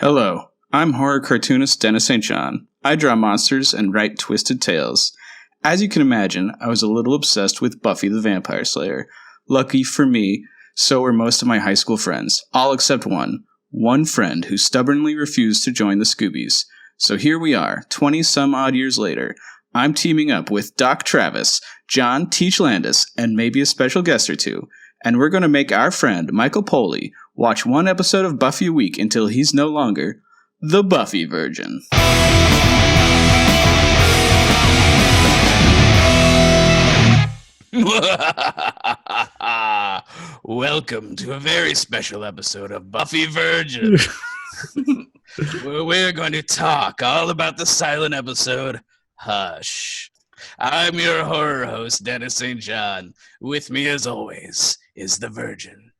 Hello, I'm horror cartoonist Dennis St. John. I draw monsters and write twisted tales. As you can imagine, I was a little obsessed with Buffy the Vampire Slayer. Lucky for me, so were most of my high school friends, all except one. One friend who stubbornly refused to join the Scoobies. So here we are, 20-some-odd years later. I'm teaming up with Doc Travis, John Teach Landis, and maybe a special guest or two. And we're going to make our friend, Michael Poley, watch one episode of Buffy a week until he's no longer the Buffy Virgin. Welcome to a very special episode of Buffy Virgin. Where we're going to talk all about the silent episode, Hush. I'm your horror host, Dennis St. John. With me, as always, is the Virgin.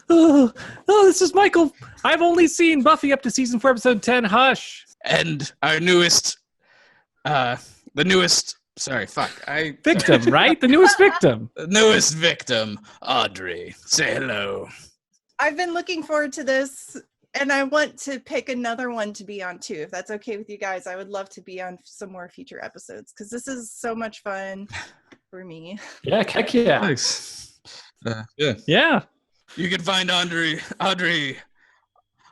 Oh, this is Michael. I've only seen Buffy up to season 4, episode 10, Hush. And our victim, right? The newest victim. The newest victim, Audrey. Say hello. I've been looking forward to this, and I want to pick another one to be on too. If that's okay with you guys, I would love to be on some more future episodes because this is so much fun for me. Yeah, heck yeah. Nice. Yeah. You can find Audrey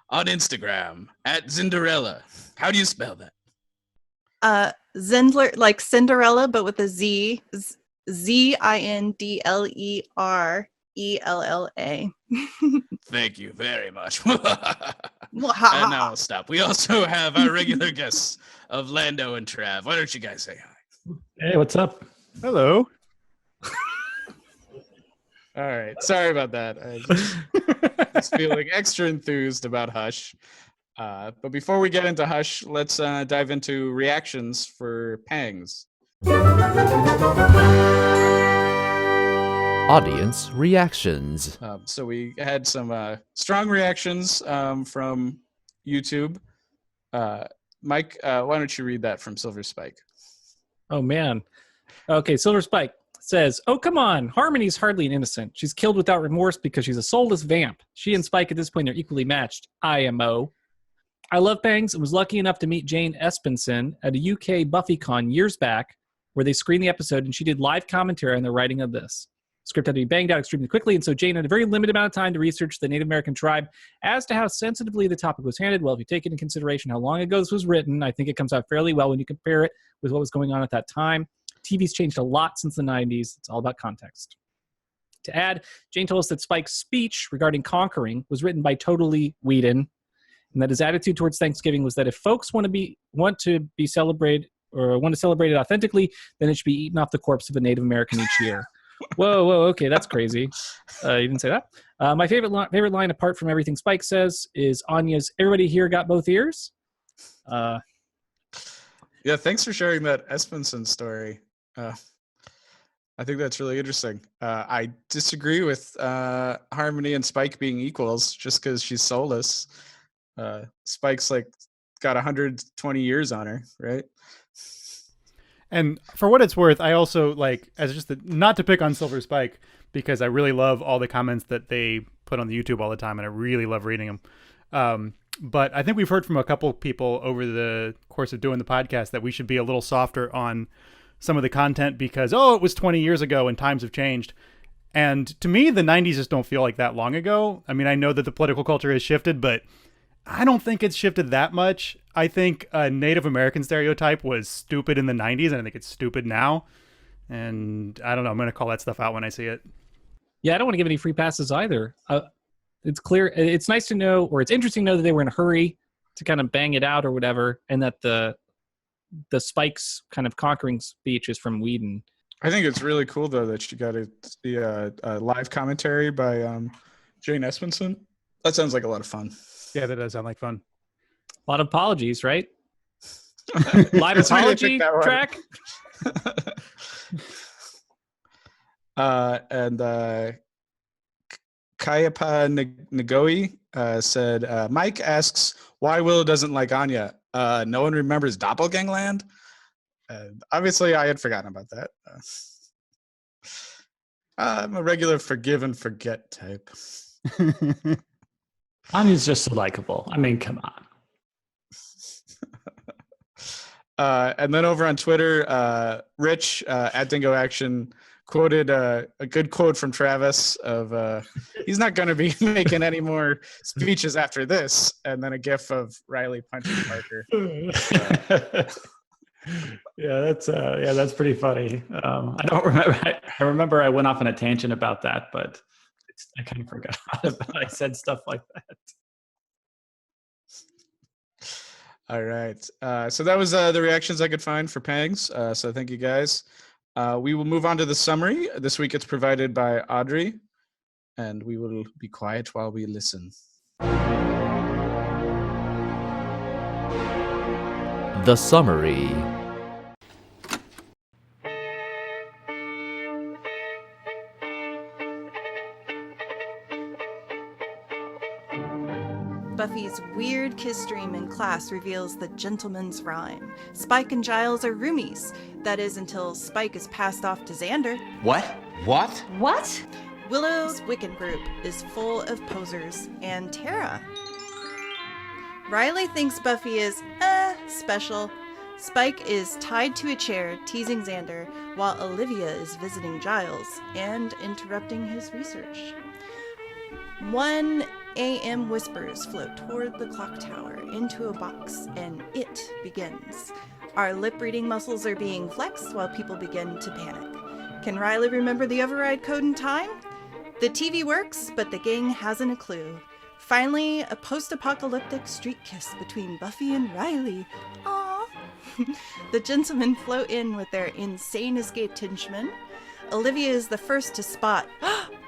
on Instagram at Zinderella. How do you spell that? Zindler, like Cinderella, but with a Z. Zinderella. Thank you very much. And now I'll stop. We also have our regular guests of Lando and Trav. Why don't you guys say hi? Hey, what's up? Hello. All right. Sorry about that. I was feeling extra enthused about Hush. But before we get into Hush, let's dive into reactions for Pangs. Audience reactions. So we had some strong reactions from YouTube. Mike, why don't you read that from Silver Spike? Oh, man. Okay, Silver Spike says, "Oh, come on. Harmony's hardly an innocent. She's killed without remorse because she's a soulless vamp. She and Spike at this point are equally matched. IMO. I love Pangs and was lucky enough to meet Jane Espenson at a UK BuffyCon years back where they screened the episode and she did live commentary on the writing of this. The script had to be banged out extremely quickly, and so Jane had a very limited amount of time to research the Native American tribe as to how sensitively the topic was handled. Well, if you take into consideration how long ago this was written, I think it comes out fairly well when you compare it with what was going on at that time. TV's changed a lot since the 90s. It's all about context." To add, Jane told us that Spike's speech regarding conquering was written by totally Whedon, and that his attitude towards Thanksgiving was that if folks want to celebrate it authentically, then it should be eaten off the corpse of a Native American each year. Whoa, okay, that's crazy. You didn't say that. My favorite line, apart from everything Spike says, is Anya's, "Everybody here got both ears?" Yeah, thanks for sharing that Espenson story. I think that's really interesting. I disagree with Harmony and Spike being equals just because she's soulless. Spike's got 120 years on her, right? And for what it's worth, I also not to pick on Silver Spike because I really love all the comments that they put on the YouTube all the time, and I really love reading them. But I think we've heard from a couple people over the course of doing the podcast that we should be a little softer on some of the content because, it was 20 years ago and times have changed. And to me, the 90s just don't feel like that long ago. I mean, I know that the political culture has shifted, but I don't think it's shifted that much. I think a Native American stereotype was stupid in the 90s, and I think it's stupid now. And I don't know. I'm going to call that stuff out when I see it. Yeah, I don't want to give any free passes either. It's clear. It's nice to know, or it's interesting to know that they were in a hurry to kind of bang it out or whatever, and that the Spike's kind of conquering speech is from Whedon. I think it's really cool, though, that you got to see a live commentary by Jane Espenson. That sounds like a lot of fun. Yeah, that does sound like fun. A lot of apologies, right? Live apology track. And Kayapa Nagoi said, Mike asks why Willow doesn't like Anya. No one remembers Doppelgangland? Obviously, I had forgotten about that. I'm a regular forgive and forget type. Anya's just so likable. I mean, come on. And then over on Twitter, Rich at Dingo Action quoted a good quote from Travis of he's not going to be making any more speeches after this, and then a gif of Riley punching Parker. That's pretty funny. I don't remember. I remember I went off on a tangent about that, but I kind of forgot about I said stuff like that. All right. So that was the reactions I could find for Pangs. So thank you guys. We will move on to the summary. This week it's provided by Audrey, and we will be quiet while we listen. The summary. Buffy's weird kiss dream in class reveals the gentleman's rhyme. Spike and Giles are roomies. That is until Spike is passed off to Xander. What? What? What? Willow's Wiccan group is full of posers, and Tara. Riley thinks Buffy is, special. Spike is tied to a chair, teasing Xander, while Olivia is visiting Giles and interrupting his research. 1 a.m. whispers float toward the clock tower into a box, and it begins. Our lip-reading muscles are being flexed while people begin to panic. Can Riley remember the override code in time? The TV works, but the gang hasn't a clue. Finally, a post-apocalyptic street kiss between Buffy and Riley. Aww. The gentlemen float in with their insane escaped henchmen. Olivia is the first to spot.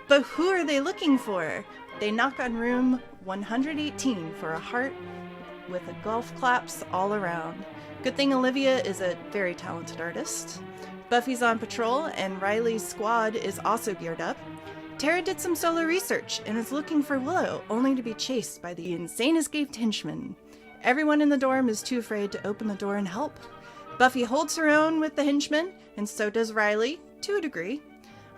But who are they looking for? They knock on room 118 for a heart with a golf claps all around. Good thing Olivia is a very talented artist. Buffy's on patrol, and Riley's squad is also geared up. Tara did some solo research and is looking for Willow, only to be chased by the insane escaped henchmen. Everyone in the dorm is too afraid to open the door and help. Buffy holds her own with the henchmen, and so does Riley, to a degree.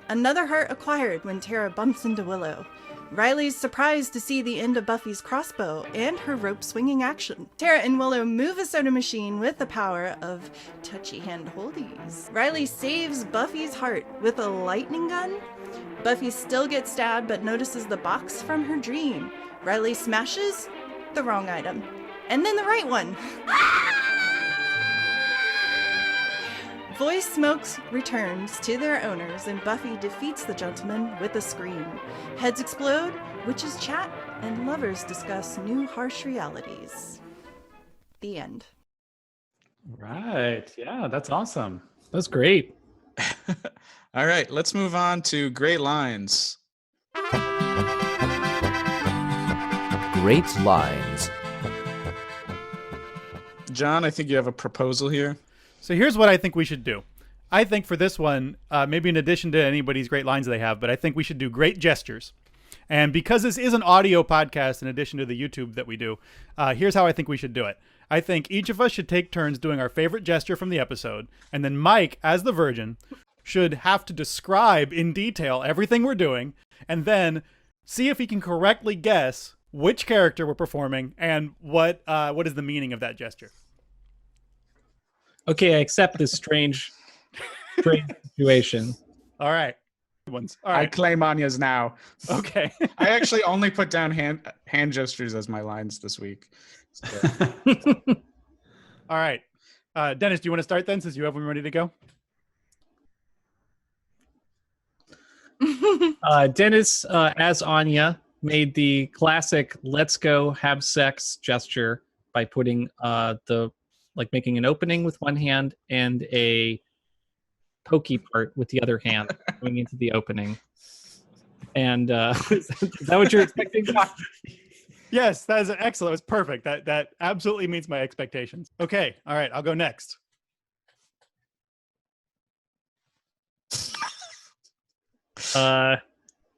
Another heart acquired when Tara bumps into Willow. Riley's surprised to see the end of Buffy's crossbow and her rope-swinging action. Tara and Willow move a soda machine with the power of touchy hand-holdies. Riley saves Buffy's heart with a lightning gun. Buffy still gets stabbed but notices the box from her dream. Riley smashes the wrong item, and then the right one. Voice Smokes returns to their owners, and Buffy defeats the gentleman with a scream. Heads explode, witches chat, and lovers discuss new harsh realities. The end. Right. Yeah, that's awesome. That's great. All right, let's move on to Great Lines. Great lines. John, I think you have a proposal here. So here's what I think we should do. I think for this one, maybe in addition to anybody's great lines they have, but I think we should do great gestures. And because this is an audio podcast in addition to the YouTube that we do, here's how I think we should do it. I think each of us should take turns doing our favorite gesture from the episode, and then Mike, as the Virgin, should have to describe in detail everything we're doing, and then see if he can correctly guess which character we're performing and what is the meaning of that gesture. Okay, I accept this strange situation. All right. Ones. All I right. claim Anya's now. Okay. I actually only put down hand gestures as my lines this week. So, All right. Dennis, do you want to start then, since you have them ready to go? Dennis, as Anya, made the classic "let's go have sex" gesture by putting making an opening with one hand and a pokey part with the other hand going into the opening. And is that what you're expecting? Yes, that is excellent. It was perfect. That absolutely meets my expectations. Okay. All right. I'll go next.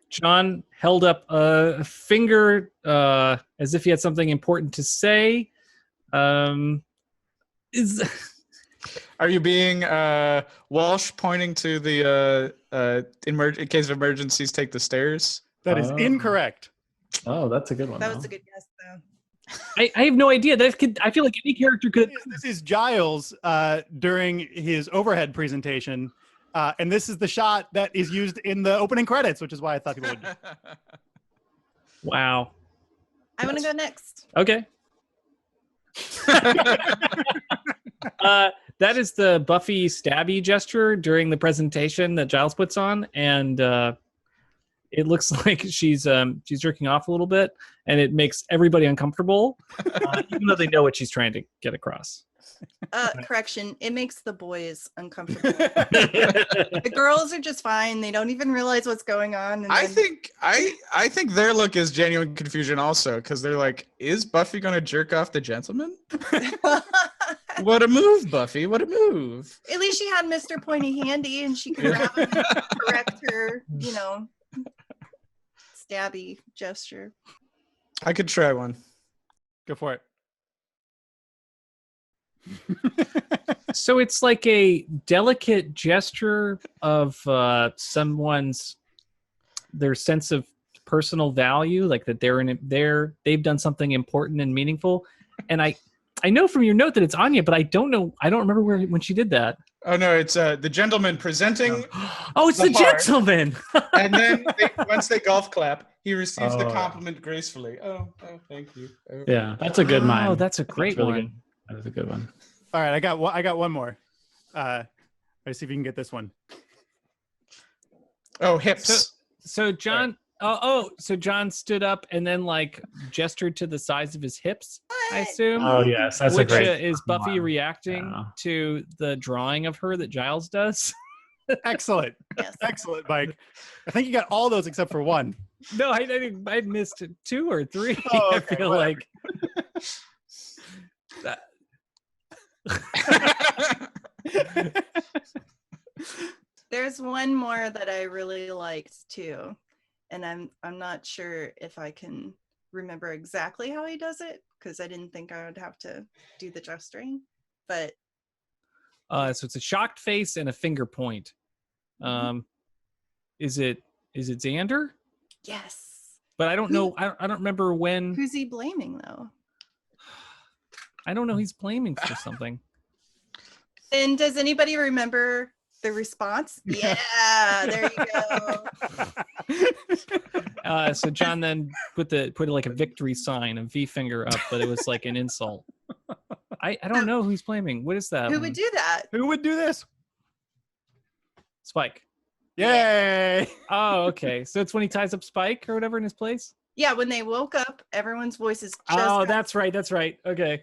John held up a finger as if he had something important to say. are you being Walsh pointing to the in case of emergencies, take the stairs? That is incorrect. Oh, that's a good one. That was a good guess, though. I have no idea. I feel like any character could. This is Giles during his overhead presentation, and this is the shot that is used in the opening credits, which is why I thought people would. Wow. I want to go next. Okay. That is the Buffy stabby gesture during the presentation that Giles puts on, and it looks like she's jerking off a little bit, and it makes everybody uncomfortable, even though they know what she's trying to get across. Correction, it makes the boys uncomfortable. The girls are just fine. They don't even realize what's going on. And I think their look is genuine confusion also, because they're like, is Buffy gonna jerk off the gentleman? What a move, Buffy. What a move. At least she had Mr. Pointy handy and she could grab him and correct her, stabby gesture. I could try one. Go for it. So it's like a delicate gesture of their sense of personal value, like that they've done something important and meaningful. And I know from your note that it's Anya, but I don't remember when she did that. Oh no, it's the gentleman presenting. Oh, it's the gentleman. And then once they golf clap, he receives the compliment gracefully. Oh, thank you. Oh. Yeah, that's a good mime. Oh, that's a great really one. Good. That was a good one. All right, I got one more. Let's see if you can get this one. Oh, hips. So John. So John stood up and then gestured to the size of his hips, I assume. Oh yes, that's which, a great. Is Buffy one. reacting to the drawing of her that Giles does? Excellent. Yes. Excellent, Mike. I think you got all those except for one. No, I missed 2 or 3. Oh, okay, I feel whatever. like. There's one more that I really liked too, and I'm not sure if I can remember exactly how he does it because I didn't think I would have to do the gesturing, but So it's a shocked face and a finger point. Is it Xander? yes. But I don't know. I don't remember when. Who's he blaming though? I don't know. He's blaming for something. And does anybody remember the response? Yeah, there you go. So John then put like a victory sign, a V finger up, but it was like an insult. I don't know who he's blaming. What is that? Who would do that? Who would do this? Spike. Yay! Oh, okay. So it's when he ties up Spike or whatever in his place? Yeah, when they woke up, everyone's voices just Oh, got- that's right. That's right. Okay.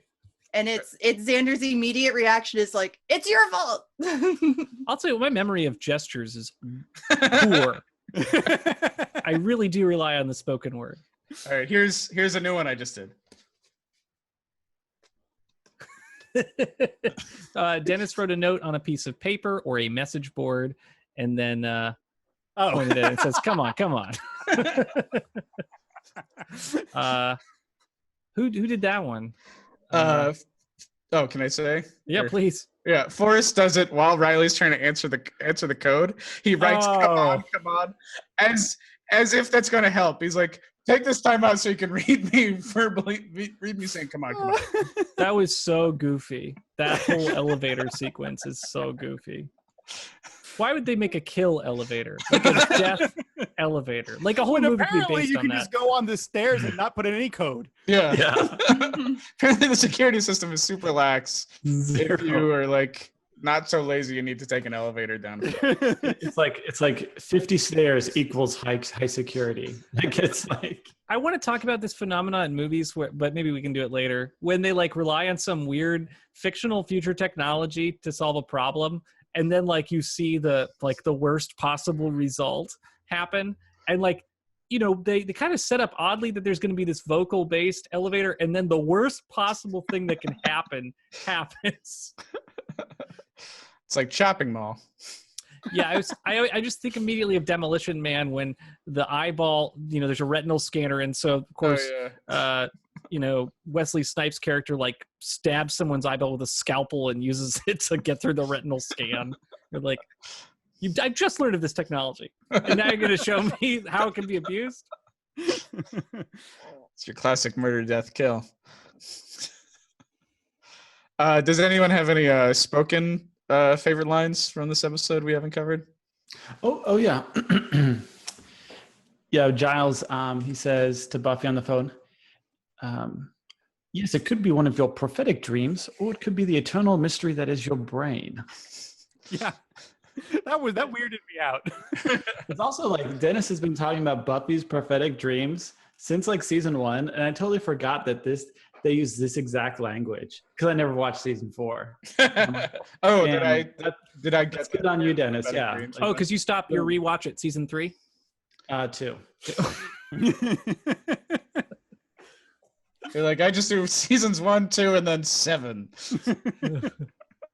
And it's Xander's immediate reaction is like, it's your fault. I'll tell you, my memory of gestures is poor. I really do rely on the spoken word. All right, here's a new one I just did. Dennis wrote a note on a piece of paper or a message board, and then pointed it and says, "Come on, come on." Who did that one? Can I say? Yeah, Or- please. Yeah, Forrest does it while Riley's trying to answer the code. He writes come on, as if that's gonna help. He's like, take this time out so you can read me verbally, read me saying come on. That was so goofy. That whole elevator sequence is so goofy. Why would they make a kill elevator? Like a death elevator. Like a whole When movie could be apparently based you on can that. just go on the stairs and not put in any code. Yeah. Yeah. Apparently the security system is super lax. Zero. If you are like not so lazy, you need to take an elevator down. It's like 50 stairs equals high security. Like it's like I want to talk about this phenomena in movies, but maybe we can do it later. When they rely on some weird fictional future technology to solve a problem, and then you see the worst possible result happen, and they kind of set up oddly that there's going to be this vocal based elevator, and then the worst possible thing that can happen happens. It's like Chopping Mall. Yeah, I just think immediately of Demolition Man when the eyeball, there's a retinal scanner, and so of course, Wesley Snipes' character stabs someone's eyeball with a scalpel and uses it to get through the retinal scan. You're like, I just learned of this technology, and now you're going to show me how it can be abused. It's your classic murder, death, kill. Does anyone have any spoken favorite lines from this episode we haven't covered? Oh yeah. Yeah, Giles, he says to Buffy on the phone, yes, it could be one of your prophetic dreams, or it could be the eternal mystery that is your brain. Yeah. That weirded me out. It's also like Dennis has been talking about Buffy's prophetic dreams since like season 1, and I totally forgot that they use this exact language because I never watched season 4. Oh, And did I get That's that? good on you, Dennis. Prophetic Yeah. dreams? Oh, because you stopped your rewatch at season 3? 2. You're like, I just do seasons 1, 2, and then 7.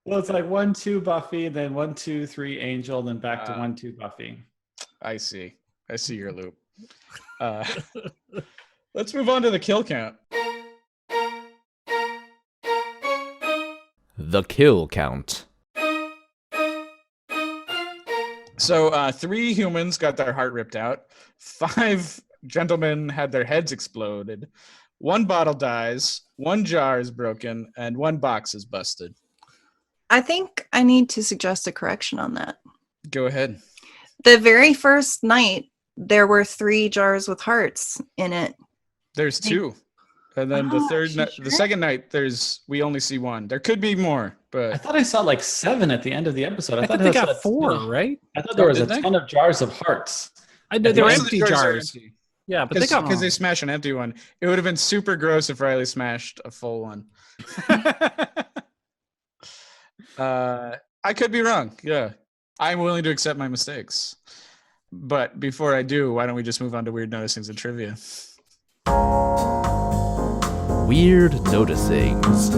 Well, it's like 1, 2 Buffy, then 1, 2, 3 Angel, then back to 1, 2 Buffy. I see your loop. Let's move on to the kill count. The kill count. So 3 humans got their heart ripped out. 5 gentlemen had their heads exploded. 1 bottle dies. 1 jar is broken, and 1 box is busted. I think I need to suggest a correction on that. Go ahead. The very first night, there were 3 jars with hearts in it. There's 2. And then the third night, sure? the second night, we only see 1. There could be more, I but thought I saw like 7 at the end of the episode. I thought thought they there got was 4, right? I thought there was a Did they? ton of jars of hearts. I know they were most of empty the are jars. empty. Yeah, but they got Because they smash an empty one. It would have been super gross if Riley smashed a full one. I could be wrong. Yeah. I'm willing to accept my mistakes. But before I do, why don't we just move on to weird noticings and trivia? Weird noticings.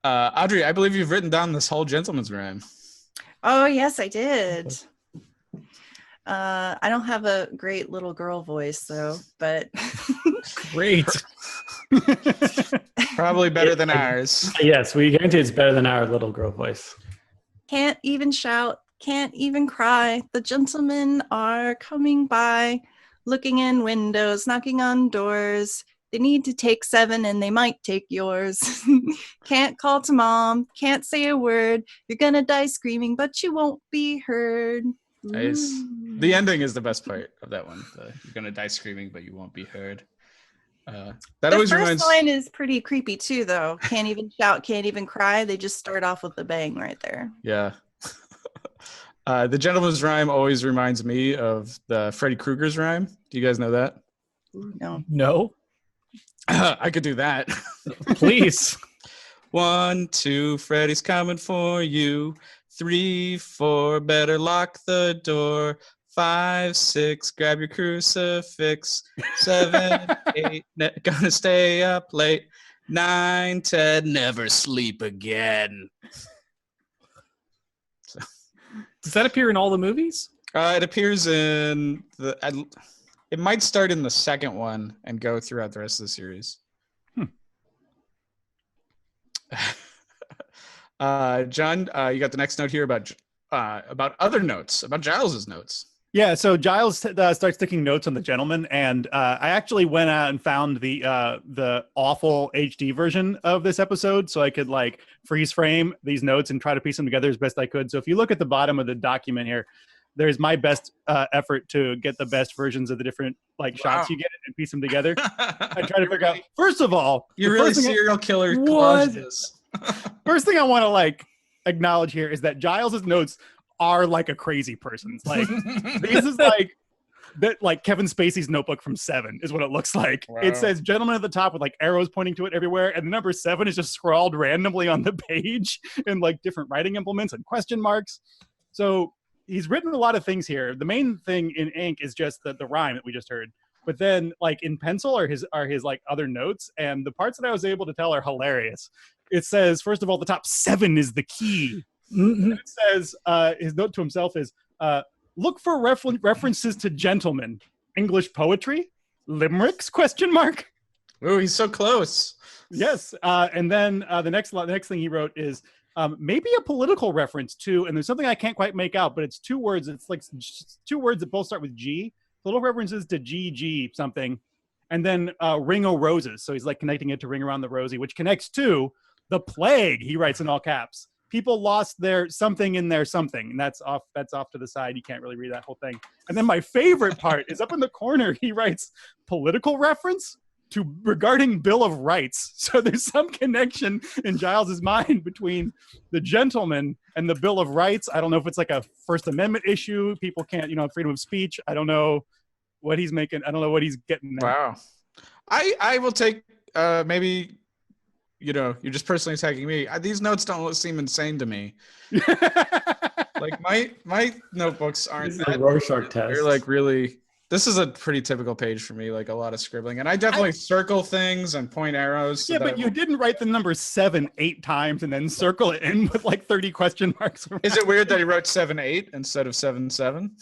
Audrey, I believe you've written down this whole gentleman's rhyme. Oh, yes, I did. I don't have a great little girl voice, though, but great. Probably better than ours. Yes, we guarantee it's better than our little girl voice. can't even shout, can't even cry. The gentlemen are coming by, looking in windows, knocking on doors. They need to take 7 and they might take yours. Can't call to mom, can't say a word. You're gonna die screaming, but you won't be heard. Nice. Ooh. The ending is the best part of that one. You're gonna die screaming, but you won't be heard. That The always first reminds. line is pretty creepy too, though. Can't even shout, can't even cry. They just start off with a bang right there. Yeah. The gentleman's rhyme always reminds me of the Freddy Krueger's rhyme. Do you guys know that? Ooh, no. No, I could do that. please. 1, 2, Freddy's coming for you. 3, 4, better lock the door. 5, 6, grab your crucifix. 7, 8, gonna stay up late. 9, 10, never sleep again. Does that appear in all the movies? It appears in the. It might start in the second one and go throughout the rest of the series. John, you got the next note here about other notes, about Giles's notes. Yeah, so Giles starts taking notes on the gentleman, and I actually went out and found the awful HD version of this episode, so I could like freeze frame these notes and try to piece them together as best I could. So if you look at the bottom of the document here, there's my best effort to get the best versions of the different like shots you get and piece them together. I try to figure out. First of all, You're the really first thing serial killer What? collages. First thing I want to like acknowledge here is that Giles's notes are like a crazy person's. Like this is like that, like Kevin Spacey's notebook from 7 is what it looks like. Wow. It says gentleman at the top with like arrows pointing to it everywhere, and the number 7 is just scrawled randomly on the page in like different writing implements and question marks. So he's written a lot of things here. The main thing in ink is just the rhyme that we just heard. But then like in pencil are his like other notes, and the parts that I was able to tell are hilarious. It says, first of all, the top 7 is the key. Mm-hmm. And it says his note to himself is look for references to gentlemen, English poetry, limericks, question mark. Ooh, he's so close. Yes. And then the next thing he wrote is maybe a political reference too. And there's something I can't quite make out, but it's 2 words. It's like just 2 words that both start with G. Little references to GG something. And then Ring o' Roses. So he's like connecting it to Ring Around the Rosie, which connects to the plague, he writes in all caps. People lost their something in their something. And that's off to the side. You can't really read that whole thing. And then my favorite part is up in the corner. He writes political reference to regarding Bill of Rights. So there's some connection in Giles's mind between the gentleman and the Bill of Rights. I don't know if it's like a First Amendment issue. People can't, freedom of speech. I don't know what he's making. I don't know what he's getting there. Wow. I will take maybe, you're just personally attacking me. These notes don't seem insane to me. Like my notebooks aren't This is a Rorschach test. They're like really. This is a pretty typical page for me, like a lot of scribbling. And I definitely circle things and point arrows. Yeah, but you didn't write the number 7 8 times and then circle it in with like 30 question marks. Is it weird that he wrote 7 8 instead of 7 7?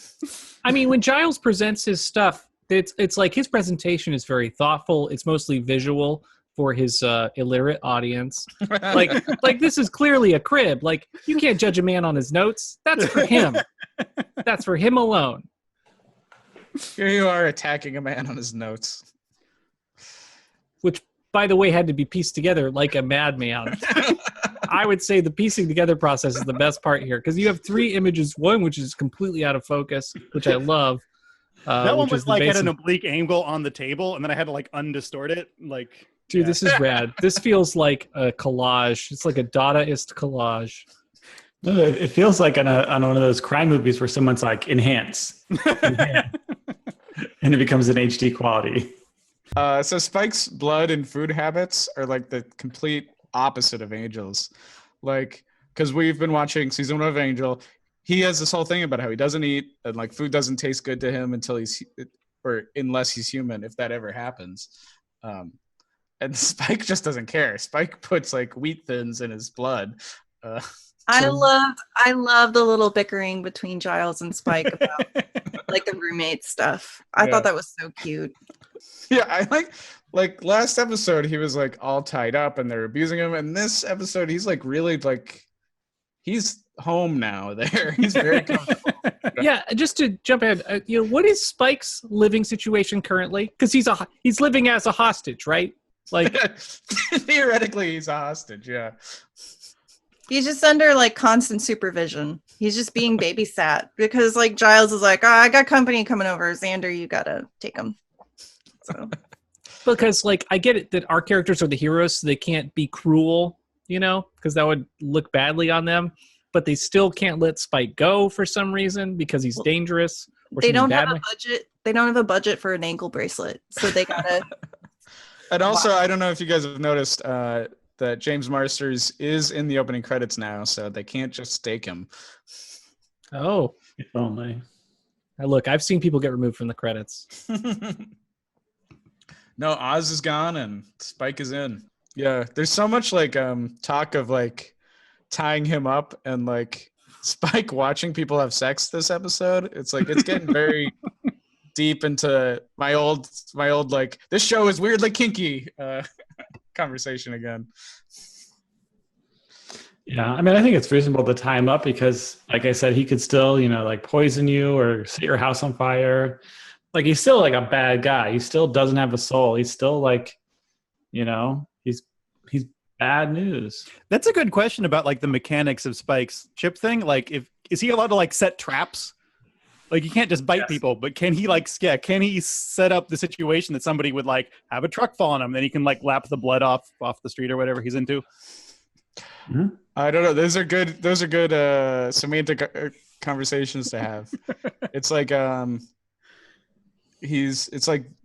I mean, when Giles presents his stuff, it's like his presentation is very thoughtful. It's mostly visual for his illiterate audience. Like this is clearly a crib. Like, you can't judge a man on his notes. That's for him. That's for him alone. Here you are attacking a man on his notes. Which, by the way, had to be pieced together like a madman. I would say the piecing together process is the best part here, because you have 3 images, one which is completely out of focus, which I love. That one was like at an oblique angle on the table, and then I had to like undistort it. Like, dude, This is rad. This feels like a collage. It's like a Dadaist collage. No, it feels like on one of those crime movies where someone's like enhance. And it becomes an HD quality. So Spike's blood and food habits are like the complete opposite of Angel's. Like, because we've been watching season 1 of Angel, he has this whole thing about how he doesn't eat and like food doesn't taste good to him unless he's human, if that ever happens. And Spike just doesn't care. Spike puts like wheat thins in his blood. I love the little bickering between Giles and Spike about like the roommate stuff. I thought that was so cute. Yeah, I like last episode he was like all tied up and they're abusing him, and this episode he's like really like he's home now. There, he's very comfortable. Yeah, just to jump ahead, what is Spike's living situation currently? Because he's living as a hostage, right? Like theoretically, he's a hostage. Yeah. He's just under like constant supervision. He's just being babysat because like Giles is like, I got company coming over. Xander, you gotta take him. So because like I get it that our characters are the heroes, so they can't be cruel, because that would look badly on them. But they still can't let Spike go for some reason because he's dangerous. They don't have a budget. They don't have a budget for an ankle bracelet, so they gotta. And also, I don't know if you guys have noticed. That James Marsters is in the opening credits now, so they can't just stake him. Oh. If only. Now look, I've seen people get removed from the credits. No, Oz is gone and Spike is in. Yeah, there's so much like talk of like tying him up and like Spike watching people have sex this episode. It's like it's getting very deep into my old like this show is weirdly kinky conversation again. Yeah, I mean, I think it's reasonable to tie him up because, like I said, he could still, like poison you or set your house on fire. Like he's still like a bad guy. He still doesn't have a soul. He's still like, he's bad news. That's a good question about like the mechanics of Spike's chip thing. Like, is he allowed to like set traps? Like, you can't just bite people, but can he can he set up the situation that somebody would like have a truck fall on him, then he can like lap the blood off the street or whatever he's into? Mm-hmm. I don't know. Those are good semantic conversations to have. It's like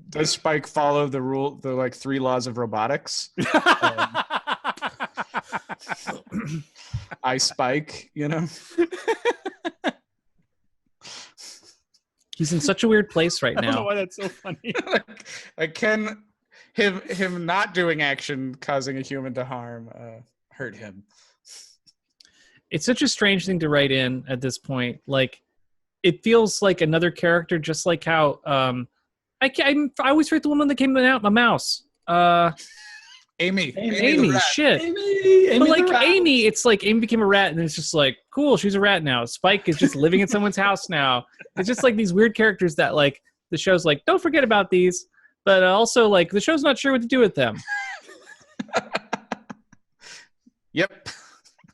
does Spike follow the like 3 laws of robotics? I Spike, He's in such a weird place right now. I don't know why that's so funny. like can him not doing action causing a human to harm hurt him? It's such a strange thing to write in at this point. Like, it feels like another character, just like how I always write the woman that came out, my mouse. Amy the Amy, rat. shit. Amy But the like rat. Amy, it's like Amy became a rat, and it's just like, cool, she's a rat now. Spike is just living in someone's house now. It's just like these weird characters that like the show's like, don't forget about these, but also like the show's not sure what to do with them. Yep.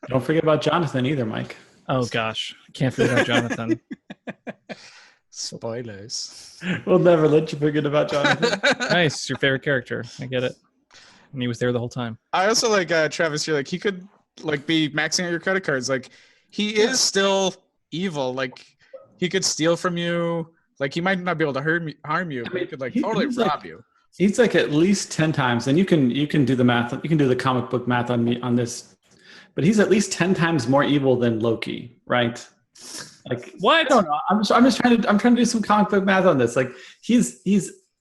Don't forget about Jonathan either, Mike. Oh gosh, I can't forget about Jonathan. Spoilers. We'll never let you forget about Jonathan. Nice, your favorite character. I get it. And he was there the whole time. I also like Travis. You're like he could like be maxing out your credit cards. Like he is still evil. Like he could steal from you. Like he might not be able to harm you, but he could like totally rob you. He's like at least 10 times, and you can do the math. You can do the comic book math on me on this, but he's at least 10 times more evil than Loki, right? Like What? I don't know. I'm just trying to do some comic book math on this. Like he's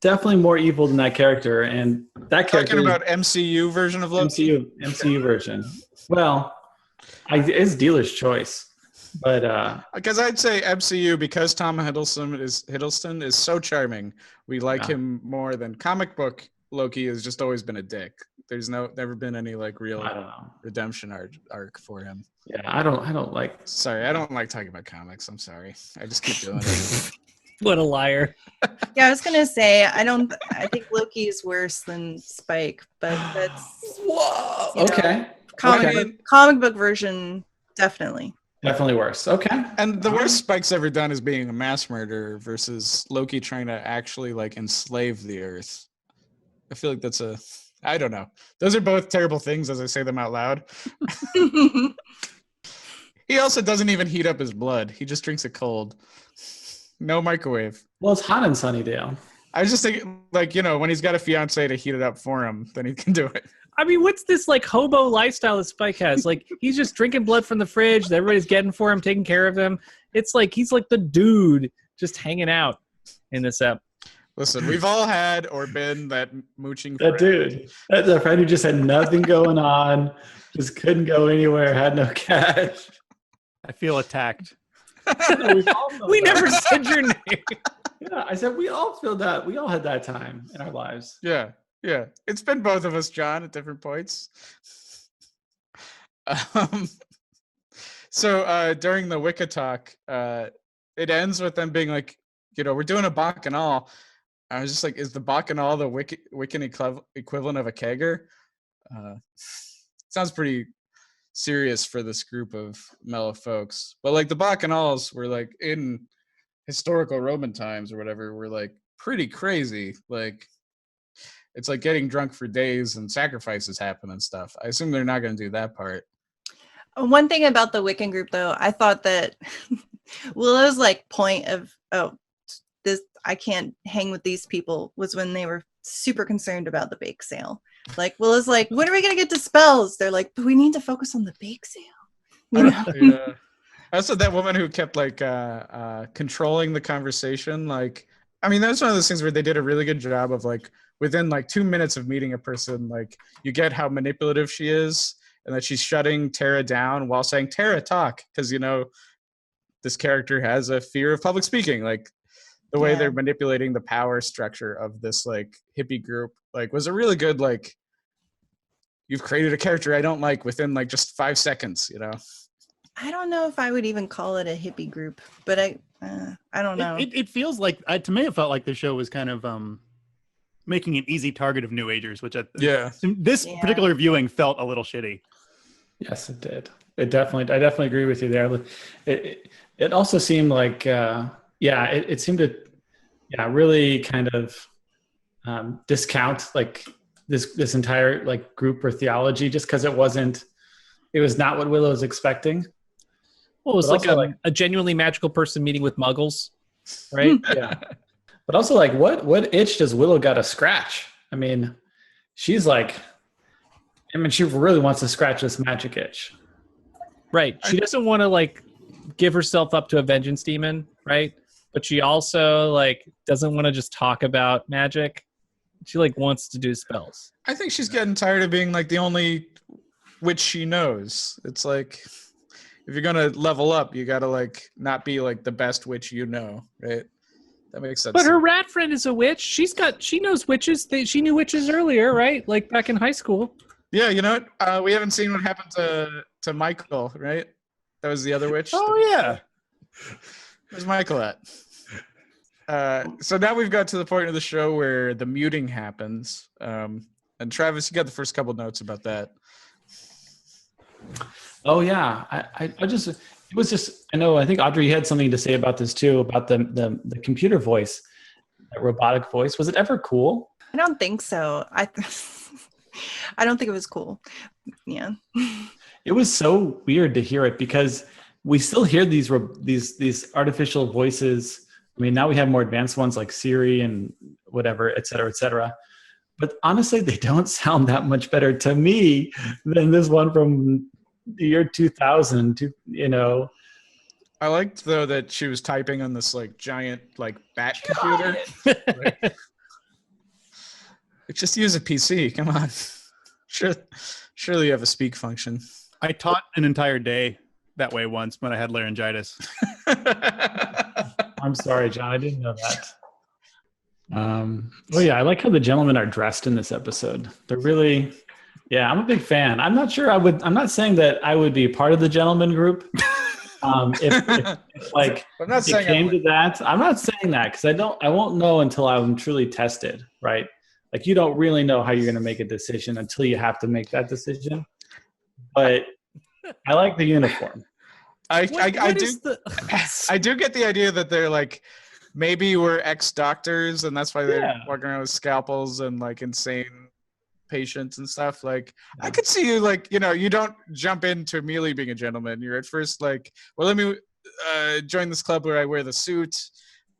definitely more evil than that character, and that character Talking about MCU version of Loki. MCU version. Well, it's dealer's choice, but Because I'd say MCU because Tom Hiddleston is so charming. We like him more than comic book Loki has just always been a dick. There's never been any like real I don't know. redemption arc for him. Yeah, I don't like. Sorry, I don't like talking about comics. I'm sorry. I just keep doing it. What a liar. Yeah, I was gonna say I think Loki is worse than Spike, but that's Whoa. You know, Okay. comic book version definitely. Definitely worse. Okay. And the worst Spike's ever done is being a mass murderer versus Loki trying to actually like enslave the Earth. I feel like I don't know. Those are both terrible things as I say them out loud. He also doesn't even heat up his blood. He just drinks it cold. No microwave. Well, it's hot in Sunnydale. I was just thinking, like, when he's got a fiance to heat it up for him, then he can do it. I mean, what's this like hobo lifestyle that Spike has? Like he's just drinking blood from the fridge that everybody's getting for him, taking care of him. It's like he's like the dude just hanging out in this ep. Listen, we've all had or been that mooching That dude. That's a friend who just had nothing going on, just couldn't go anywhere, had no cash. I feel attacked. We never said your name. Yeah, I said we all feel that. We all had that time in our lives. Yeah. It's been both of us, John, at different points. So during the Wicca talk, it ends with them being like, we're doing a Bacchanal. I was just like, is the Bacchanal the Wiccan equivalent of a kegger? Sounds pretty serious for this group of mellow folks. But like the Bacchanals were like in historical Roman times or whatever, were like pretty crazy. Like it's like getting drunk for days and sacrifices happen and stuff. I assume they're not going to do that part. One thing about the Wiccan group, though, I thought that Willow's like point of I can't hang with these people was when they were super concerned about the bake sale. Like Willow's like, when are we gonna get to spells? They're like, but we need to focus on the bake sale. Yeah. Also, that woman who kept like controlling the conversation. Like, I mean, that's one of those things where they did a really good job of like within like 2 minutes of meeting a person, like you get how manipulative she is, and that she's shutting Tara down while saying, "Tara, talk," because this character has a fear of public speaking. Like the way they're manipulating the power structure of this like hippie group, like was a really good like. You've created a character I don't like within like just 5 seconds. I don't know if I would even call it a hippie group, but I don't know. It feels like to me it felt like the show was kind of making an easy target of new agers, which this particular viewing felt a little shitty. Yes, it did. I definitely agree with you there. It also seemed like it seemed to really kind of discount like this entire like group or theology just because it was not what Willow was expecting. Well, it was like a genuinely magical person meeting with muggles, right? Yeah. But also, like, what itch does Willow got to scratch? I mean, she's like, she really wants to scratch this magic itch. Right. She doesn't want to, like, give herself up to a vengeance demon, right? But she also, like, doesn't want to just talk about magic. She, like, wants to do spells. I think she's getting tired of being, like, the only witch she knows. It's like, if you're going to level up, you got to, like, not be, like, the best witch right? That makes sense. But her rat friend is a witch. She knows witches. She knew witches earlier, right? Like back in high school. Yeah, you know what? We haven't seen what happened to Michael, right? That was the other witch. Oh yeah. Where's Michael at? So now we've got to the point of the show where the muting happens. And Travis, you got the first couple notes about that. Oh yeah, I think Audrey had something to say about this too, about the computer voice, that robotic voice. Was it ever cool? I don't think so. I don't think it was cool. Yeah. It was so weird to hear it because we still hear these artificial voices. I mean, now we have more advanced ones like Siri and whatever, et cetera, et cetera. But honestly, they don't sound that much better to me than this one from the year 2000. I liked though that she was typing on this like giant like bat computer. Like, just use a PC. Come on. Surely you have a speak function. I taught an entire day that way once when I had laryngitis. I'm sorry, John. I didn't know that. Well, yeah, I like how the gentlemen are dressed in this episode. They're really, yeah, I'm a big fan. I'm not sure I'm not saying that I would be part of the gentleman group. If like I'm not saying it came to that, I'm not saying that because I won't know until I'm truly tested, right? Like you don't really know how you're going to make a decision until you have to make that decision. But I like the uniform. I do get the idea that they're like maybe we're ex-doctors and that's why they're walking around with scalpels and like insane patients and stuff. Like I could see you like, you don't jump into immediately being a gentleman. You're at first like, well, let me join this club where I wear the suit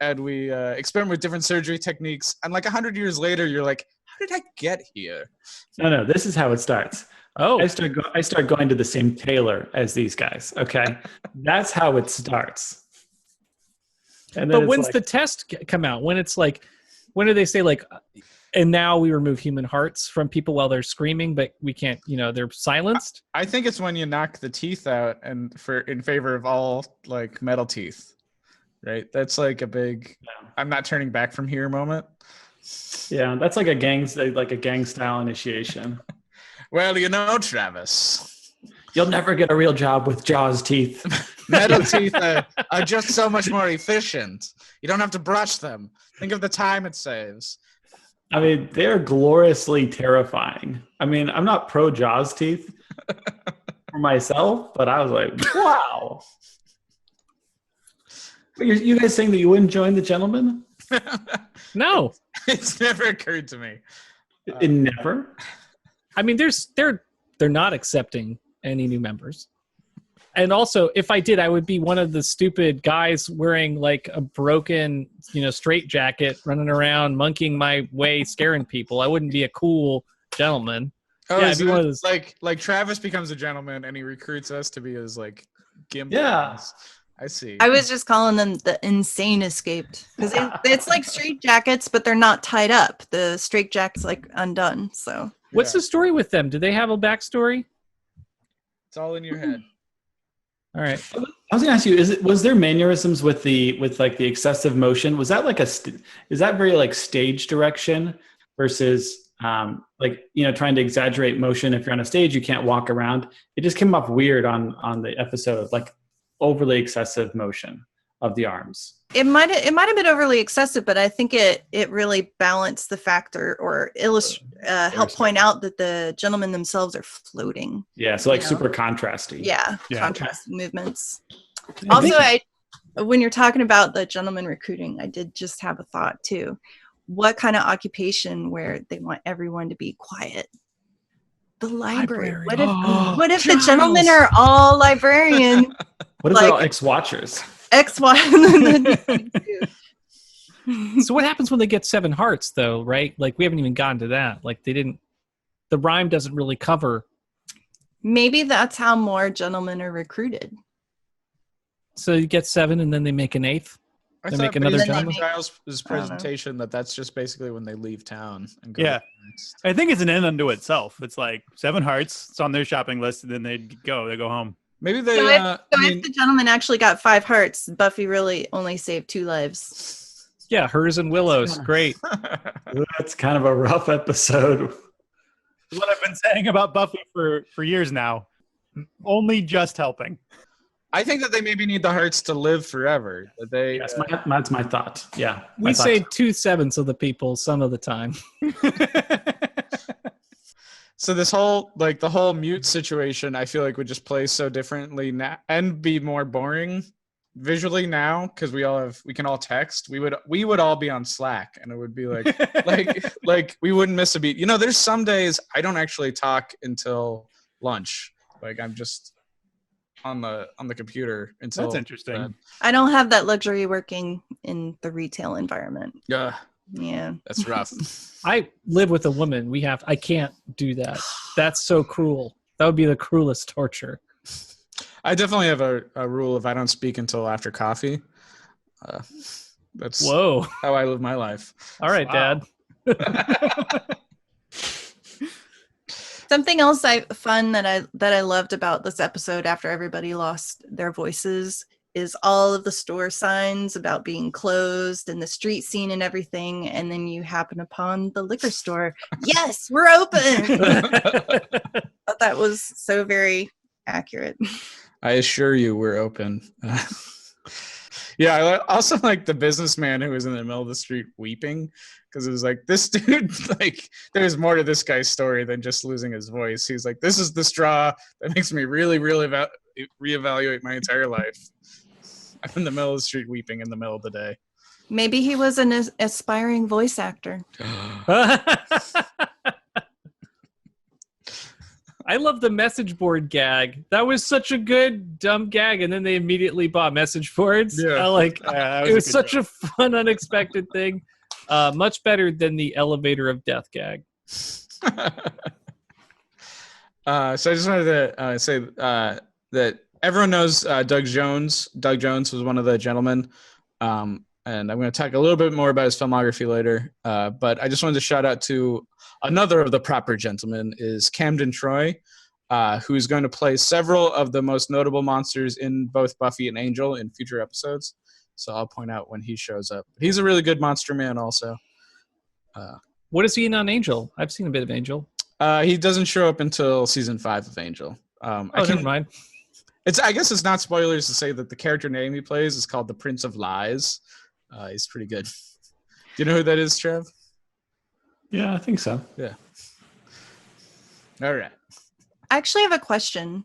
and we experiment with different surgery techniques. And like 100 years later, you're like, how did I get here? No, this is how it starts. Oh, I start going to the same tailor as these guys. Okay, that's how it starts. And then but when's the test come out? When it's like, when do they say like, and now we remove human hearts from people while they're screaming, but we can't, they're silenced? I think it's when you knock the teeth out and in favor of all like metal teeth, right? That's like a big, I'm not turning back from here moment. Yeah, that's like a gang style initiation. Well, Travis, you'll never get a real job with Jaws teeth. Metal teeth are just so much more efficient. You don't have to brush them. Think of the time it saves. I mean, they're gloriously terrifying. I mean, I'm not pro Jaws teeth for myself, but I was like, wow. You guys saying that you wouldn't join the gentlemen? No. It's never occurred to me. It never? I mean, they're not accepting any new members. And also, if I did, I would be one of the stupid guys wearing like a broken, straight jacket, running around, monkeying my way, scaring people. I wouldn't be a cool gentleman. Oh, yeah, is I'd be one of those... like Travis becomes a gentleman and he recruits us to be his like gimp. Yeah. I see. I was just calling them the insane escaped because it's like straight jackets, but they're not tied up. The straight jacket's like undone. So what's the story with them? Do they have a backstory? It's all in your head. All right. I was gonna ask you: was there mannerisms with the excessive motion? Was that like is that very like stage direction versus trying to exaggerate motion? If you're on a stage, you can't walk around. It just came off weird on the episode, like overly excessive motion of the arms. it might have been overly excessive, but I think it really balanced the factor or help point out that the gentlemen themselves are floating. Yeah, so like super contrasty. Yeah. Contrasty movements. Also, when you're talking about the gentleman recruiting, I did just have a thought too. What kind of occupation where they want everyone to be quiet? The library. What if the gentlemen are all librarian? What if they're all ex-watchers? So what happens when they get 7 hearts though, right? Like we haven't even gotten to that. Like the rhyme doesn't really cover. Maybe that's how more gentlemen are recruited. So you get 7 and then they make an 8th. They make another gentleman. Giles' presentation that's just basically when they leave town and go. Yeah, I think it's an end unto itself. It's like 7 hearts. It's on their shopping list, and then they go home. Maybe they. If the gentleman actually got 5 hearts, Buffy really only saved 2 lives. Yeah, hers and Willow's. Great. That's kind of a rough episode. What I've been saying about Buffy for years now. Only just helping. I think that they maybe need the hearts to live forever. That they Yes, that's my thought. Yeah. We say 2/7 of the people some of the time. So this whole the whole mute situation, I feel like would just play so differently now and be more boring visually now because we can all text. We would all be on Slack and it would be like we wouldn't miss a beat. You know, there's some days I don't actually talk until lunch. Like I'm just on the computer until. That's interesting. I don't have that luxury working in the retail environment. Yeah, that's rough. I live with a woman. I can't do that. That's so cruel. That would be the cruelest torture. I definitely have a rule if I don't speak until after coffee. That's Whoa. how I live my life. All right, Wow. Dad. Something else fun that I loved about this episode after everybody lost their voices is all of the store signs about being closed and the street scene and everything, and then you happen upon the liquor store. Yes, we're open. That was so very accurate. I assure you we're open. Yeah, I also like the businessman who was in the middle of the street weeping because it was like, this dude, there's more to this guy's story than just losing his voice. He's like, this is the straw that makes me really, really reevaluate my entire life. I'm in the middle of the street weeping in the middle of the day. Maybe he was an aspiring voice actor. I love the message board gag. That was such a good dumb gag, and then they immediately bought message boards. Yeah. It was such a fun, unexpected thing. Much better than the elevator of death gag. So I just wanted to say that everyone knows Doug Jones. Doug Jones was one of the gentlemen. And I'm going to talk a little bit more about his filmography later. But I just wanted to shout out to another of the proper gentlemen is Camden Troy, who's going to play several of the most notable monsters in both Buffy and Angel in future episodes. So I'll point out when he shows up. He's a really good monster man also. What is he in on Angel? I've seen a bit of Angel. He doesn't show up until season 5 of Angel. Never mind. I guess it's not spoilers to say that the character name he plays is called the Prince of Lies. He's pretty good. Do you know who that is, Trev? Yeah, I think so. Yeah. All right. I actually have a question.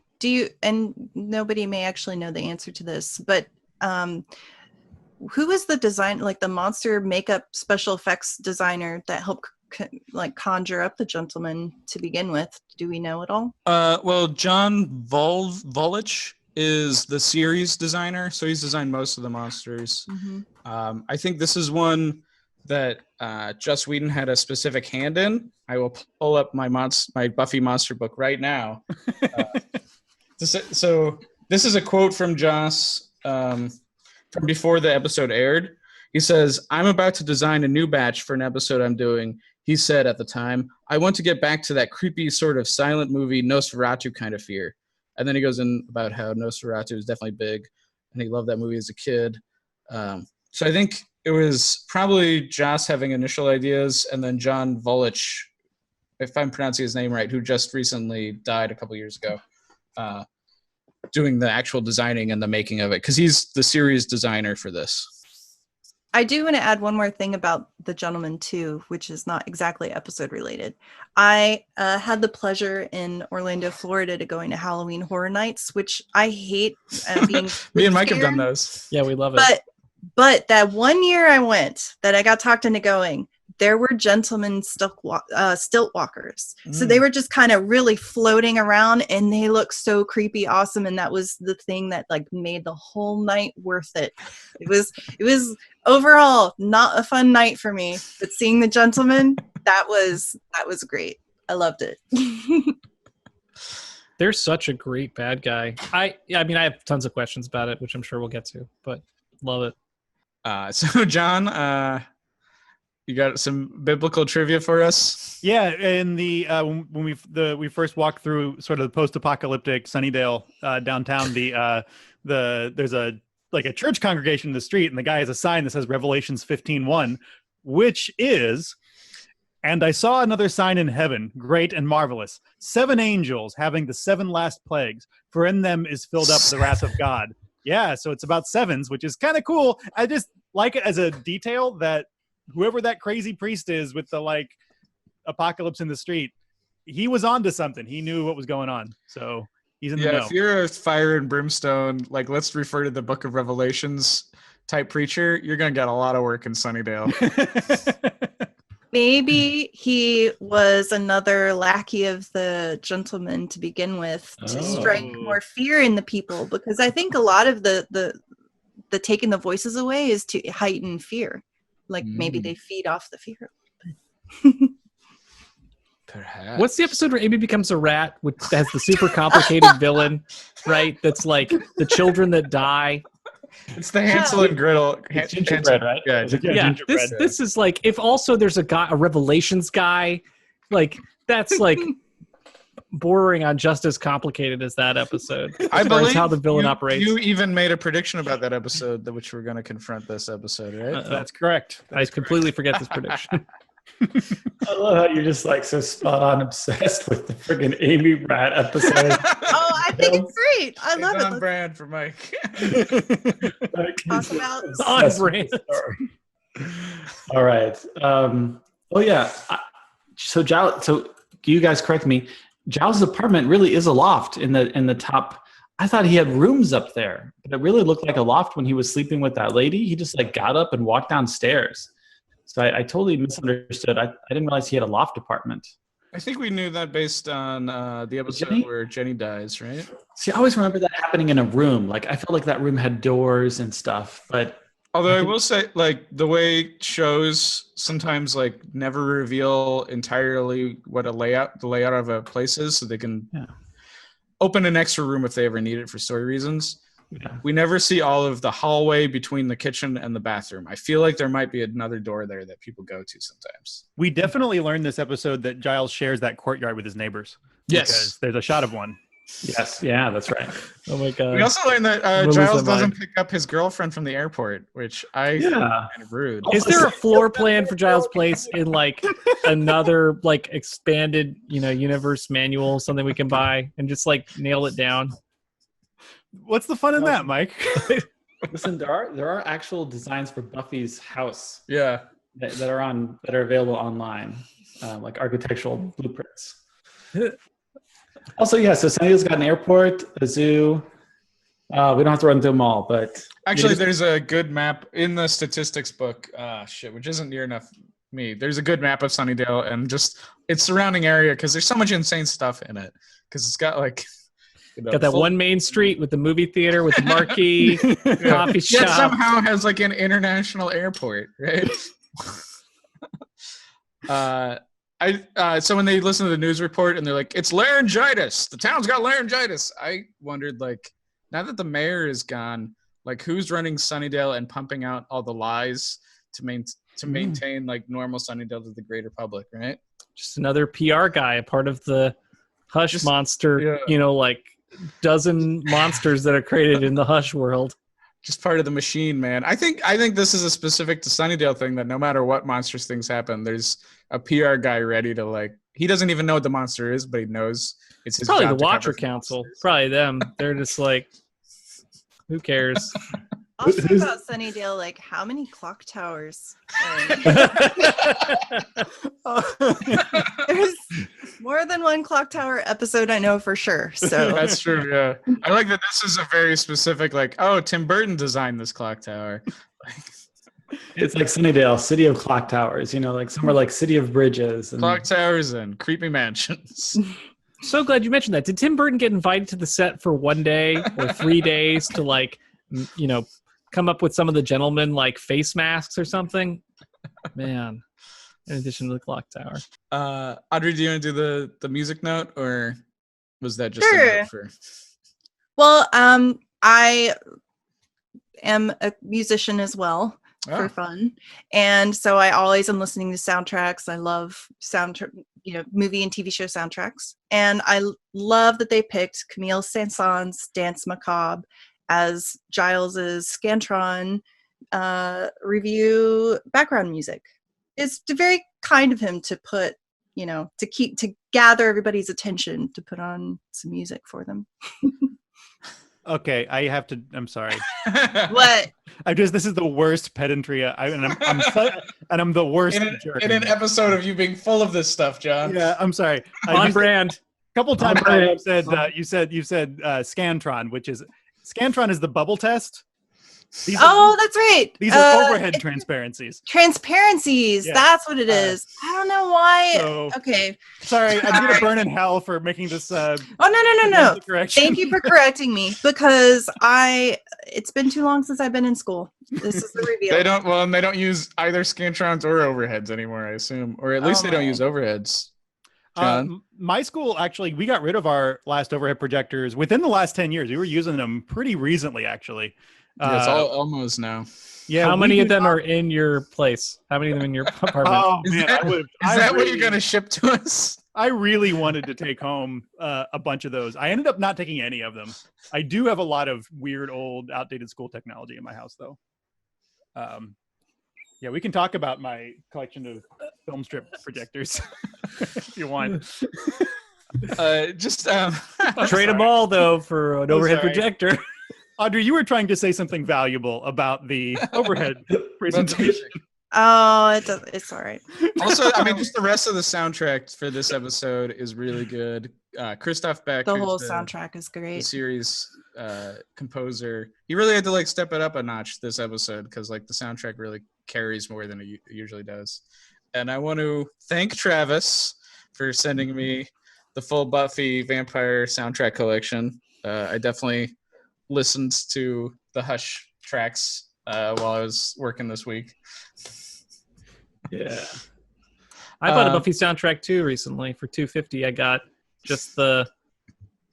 And nobody may actually know the answer to this, but who is the design, like the monster makeup special effects designer that helped conjure up the gentleman to begin with? Do we know at all? Well, John Volich is the series designer, so he's designed most of the monsters. Mm-hmm. I think this is one that Joss Whedon had a specific hand in. I will pull up my Buffy monster book right now. So this is a quote from Joss from before the episode aired. He says, "I'm about to design a new batch for an episode I'm doing." He said at the time, "I want to get back to that creepy sort of silent movie Nosferatu kind of fear." And then he goes in about how Nosferatu is definitely big, and he loved that movie as a kid. So I think it was probably Joss having initial ideas, and then John Volich, if I'm pronouncing his name right, who just recently died a couple years ago, doing the actual designing and the making of it, because he's the series designer for this. I do want to add one more thing about the gentleman too, which is not exactly episode related. I had the pleasure in Orlando, Florida, to going to Halloween Horror Nights, which I hate being. Me and Mike have done those. Yeah, we love it. But that one year I went, that I got talked into going, there were gentlemen stilt walkers. So they were just kind of really floating around, and they looked so creepy awesome. And that was the thing that made the whole night worth it. It was overall not a fun night for me, but seeing the gentlemen, that was great. I loved it. They're such a great bad guy. I mean, I have tons of questions about it, which I'm sure we'll get to, but love it. So John, you got some biblical trivia for us? Yeah, in the when we first walked through sort of the post-apocalyptic Sunnydale downtown, there's a like a church congregation in the street, and the guy has a sign that says Revelations 15:1, which is, "And I saw another sign in heaven, great and marvelous, 7 angels having the 7 last plagues, for in them is filled up the wrath of God." Yeah, so it's about sevens, which is kind of cool. I just like it as a detail that whoever that crazy priest is with the like apocalypse in the street, he was onto something. He knew what was going on. So he's in the know. If you're a fire and brimstone, like let's refer to the Book of Revelations type preacher, you're gonna get a lot of work in Sunnydale. Maybe he was another lackey of the gentleman to begin with to strike more fear in the people, because I think a lot of the taking the voices away is to heighten fear. Like maybe they feed off the fear. Perhaps. What's the episode where Amy becomes a rat, which has the super complicated villain, right? That's like the children that die. It's the Hansel and Gretel. Gingerbread, right? Yeah, gingerbread. This is like, if also there's a Revelations guy, like that's like bordering on just as complicated as that episode. I believe how the villain operates. You even made a prediction about that episode, which we're going to confront this episode, right? That's correct. I completely forget this prediction. I love how you're just like so spot on obsessed with the friggin' Amy Rat episode. Oh, I think it's great. I love It's it. on brand for Mike. Talk about On brand. All right. Oh yeah. So Giles, so you guys correct me. Giles' apartment really is a loft in the top. I thought he had rooms up there, but it really looked like a loft when he was sleeping with that lady. He just like got up and walked downstairs. So I totally misunderstood. I didn't realize he had a loft apartment. I think we knew that based on the episode Jenny? where Jenny dies, right? See, I always remember that happening in a room. Like I felt like that room had doors and stuff, but Although I will say, like, the way shows sometimes like never reveal entirely what the layout of a place is, so they can open an extra room if they ever need it for story reasons. Yeah. We never see all of the hallway between the kitchen and the bathroom. I feel like there might be another door there that people go to sometimes. We definitely learned this episode that Giles shares that courtyard with his neighbors. Yes. Because there's a shot of one. Yes, yeah, that's right. Oh my god. We also learned that Giles doesn't pick up his girlfriend from the airport, which I find kind of rude. Is there a floor plan for Giles' place in like another like expanded, universe manual, something we can buy and just like nail it down? What's the fun in that, Mike? Listen, there are actual designs for Buffy's house. Yeah. That are available online, like architectural blueprints. Also, so Sunnyvale's got an airport, a zoo. We don't have to run through them all, but actually, there's a good map in the statistics book. Which isn't near enough me. There's a good map of Sunnydale and just its surrounding area because there's so much insane stuff in it. Because it's got like. Got that one main street with the movie theater, with the marquee, coffee shop. It somehow has like an international airport, right? So when they listen to the news report and they're like, it's laryngitis. The town's got laryngitis. I wondered, like, now that the mayor is gone, like who's running Sunnydale and pumping out all the lies to maintain like normal Sunnydale to the greater public, right? Just another PR guy, a part of the Hush monster, like dozen monsters that are created in the Hush world. Just part of the machine, man. I think this is a specific to Sunnydale thing that no matter what monstrous things happen, there's a PR guy ready to like. He doesn't even know what the monster is, but he knows it's his. Probably job the to Watcher cover Council. Probably them. They're just like, who cares? Also about Sunnydale, like how many clock towers? There's more than one clock tower episode, I know for sure. So that's true. Yeah, I like that. This is a very specific, like, Tim Burton designed this clock tower. It's like Sunnydale, city of clock towers. Like somewhere like city of bridges, and clock towers and creepy mansions. So glad you mentioned that. Did Tim Burton get invited to the set for 1 day or 3 days to like, come up with some of the gentlemen like face masks or something? Man, in addition to the clock tower. Audrey, do you want to do the music note, or was that just Sure. a note for? Well, I am a musician as well for fun, and so I always am listening to soundtracks. I love movie and TV show soundtracks, and I love that they picked Camille Saint-Saëns' Dance Macabre as Giles's Scantron review background music. It's very kind of him to put, to gather everybody's attention to put on some music for them. Okay, I'm sorry. What? This is the worst pedantry, I'm the worst jerk. In an episode of you being full of this stuff, John. Yeah, I'm sorry. On brand. A couple times you said Scantron, which is Scantron is the bubble test. That's right. These are overhead transparencies. Transparencies. Yeah. That's what it is. I don't know why. So, okay. Sorry, I'm going to burn in hell for making this. No. Thank you for correcting me, because it's been too long since I've been in school. This is the reveal. They don't use either Scantrons or overheads anymore, I assume. Or at least they don't use overheads. John? My school, actually, we got rid of our last overhead projectors within the last 10 years. We were using them pretty recently, actually. It's all Elmos now. Yeah. How many of them are in your place? How many of them in your apartment? Oh, man. Is that what you're going to ship to us? I really wanted to take home a bunch of those. I ended up not taking any of them. I do have a lot of weird, old, outdated school technology in my house, though. Yeah, we can talk about my collection of film strip projectors if you want. Trade them all, though, for an overhead projector. Audrey, you were trying to say something valuable about the overhead presentation. Oh, it's all right. Also, just the rest of the soundtrack for this episode is really good. Christoph Beck, the whole soundtrack is great. The series composer, he really had to step it up a notch this episode, because the soundtrack really carries more than it usually does. And I want to thank Travis for sending me the full Buffy Vampire soundtrack collection. I definitely listened to the Hush tracks while I was working this week. Yeah, I bought a Buffy soundtrack too recently for $250. I got just the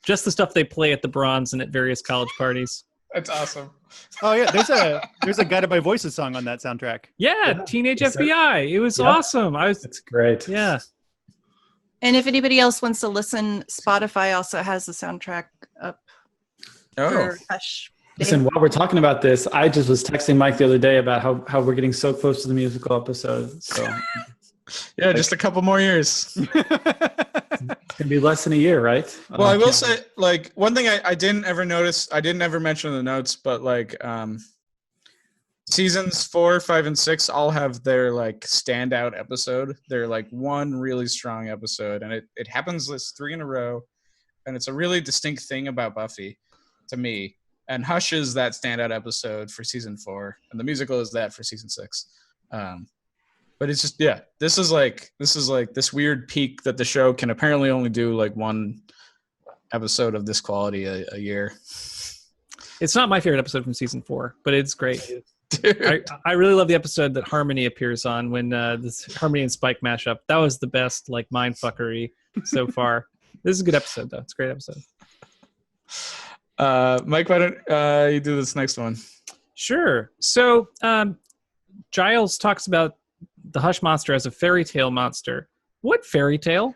stuff they play at the Bronze and at various college parties. That's awesome. Oh yeah, there's a Guided by Voices song on that soundtrack. Yeah, Teenage FBI. It was awesome. It's great. Yeah. And if anybody else wants to listen, Spotify also has the soundtrack up. For Hush. Listen, while we're talking about this, I just was texting Mike the other day about how we're getting so close to the musical episode. So yeah, just a couple more years. It's gonna be less than a year, right? Well, I will say, one thing I didn't ever notice, I didn't ever mention in the notes, but seasons 4, 5, and 6 all have their standout episode. They're one really strong episode, and it happens this 3 in a row, and it's a really distinct thing about Buffy to me. And Hush is that standout episode for season 4, and the musical is that for season 6. But it's just, this is this weird peak that the show can apparently only do one episode of this quality a year. It's not my favorite episode from season 4, but it's great. I really love the episode that Harmony appears on when this Harmony and Spike mash up. That was the best mind fuckery so far. This is a good episode, though. It's a great episode. Mike, why don't you do this next one? Sure. So Giles talks about the Hush monster as a fairy tale monster. What fairy tale?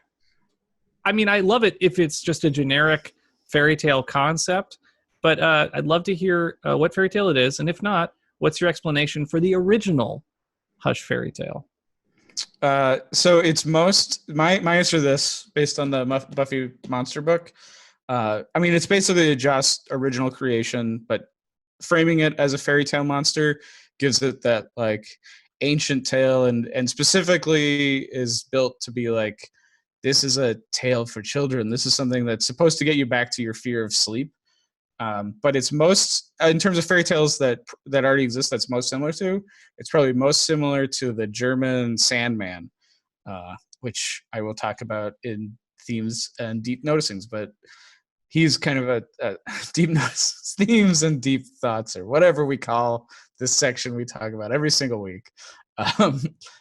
I love it if it's just a generic fairy tale concept, but I'd love to hear what fairy tale it is, and if not, what's your explanation for the original Hush fairy tale? So it's my answer to this, based on the Buffy monster book. It's basically a just original creation, but framing it as a fairy tale monster gives it that ancient tale, and specifically is built to be this is a tale for children. This is something that's supposed to get you back to your fear of sleep. But it's most, in terms of fairy tales that already exist, that's most similar to, it's probably most similar to the German Sandman, which I will talk about in themes and deep noticings, but he's kind of a deep themes and deep thoughts, or whatever we call this section we talk about every single week.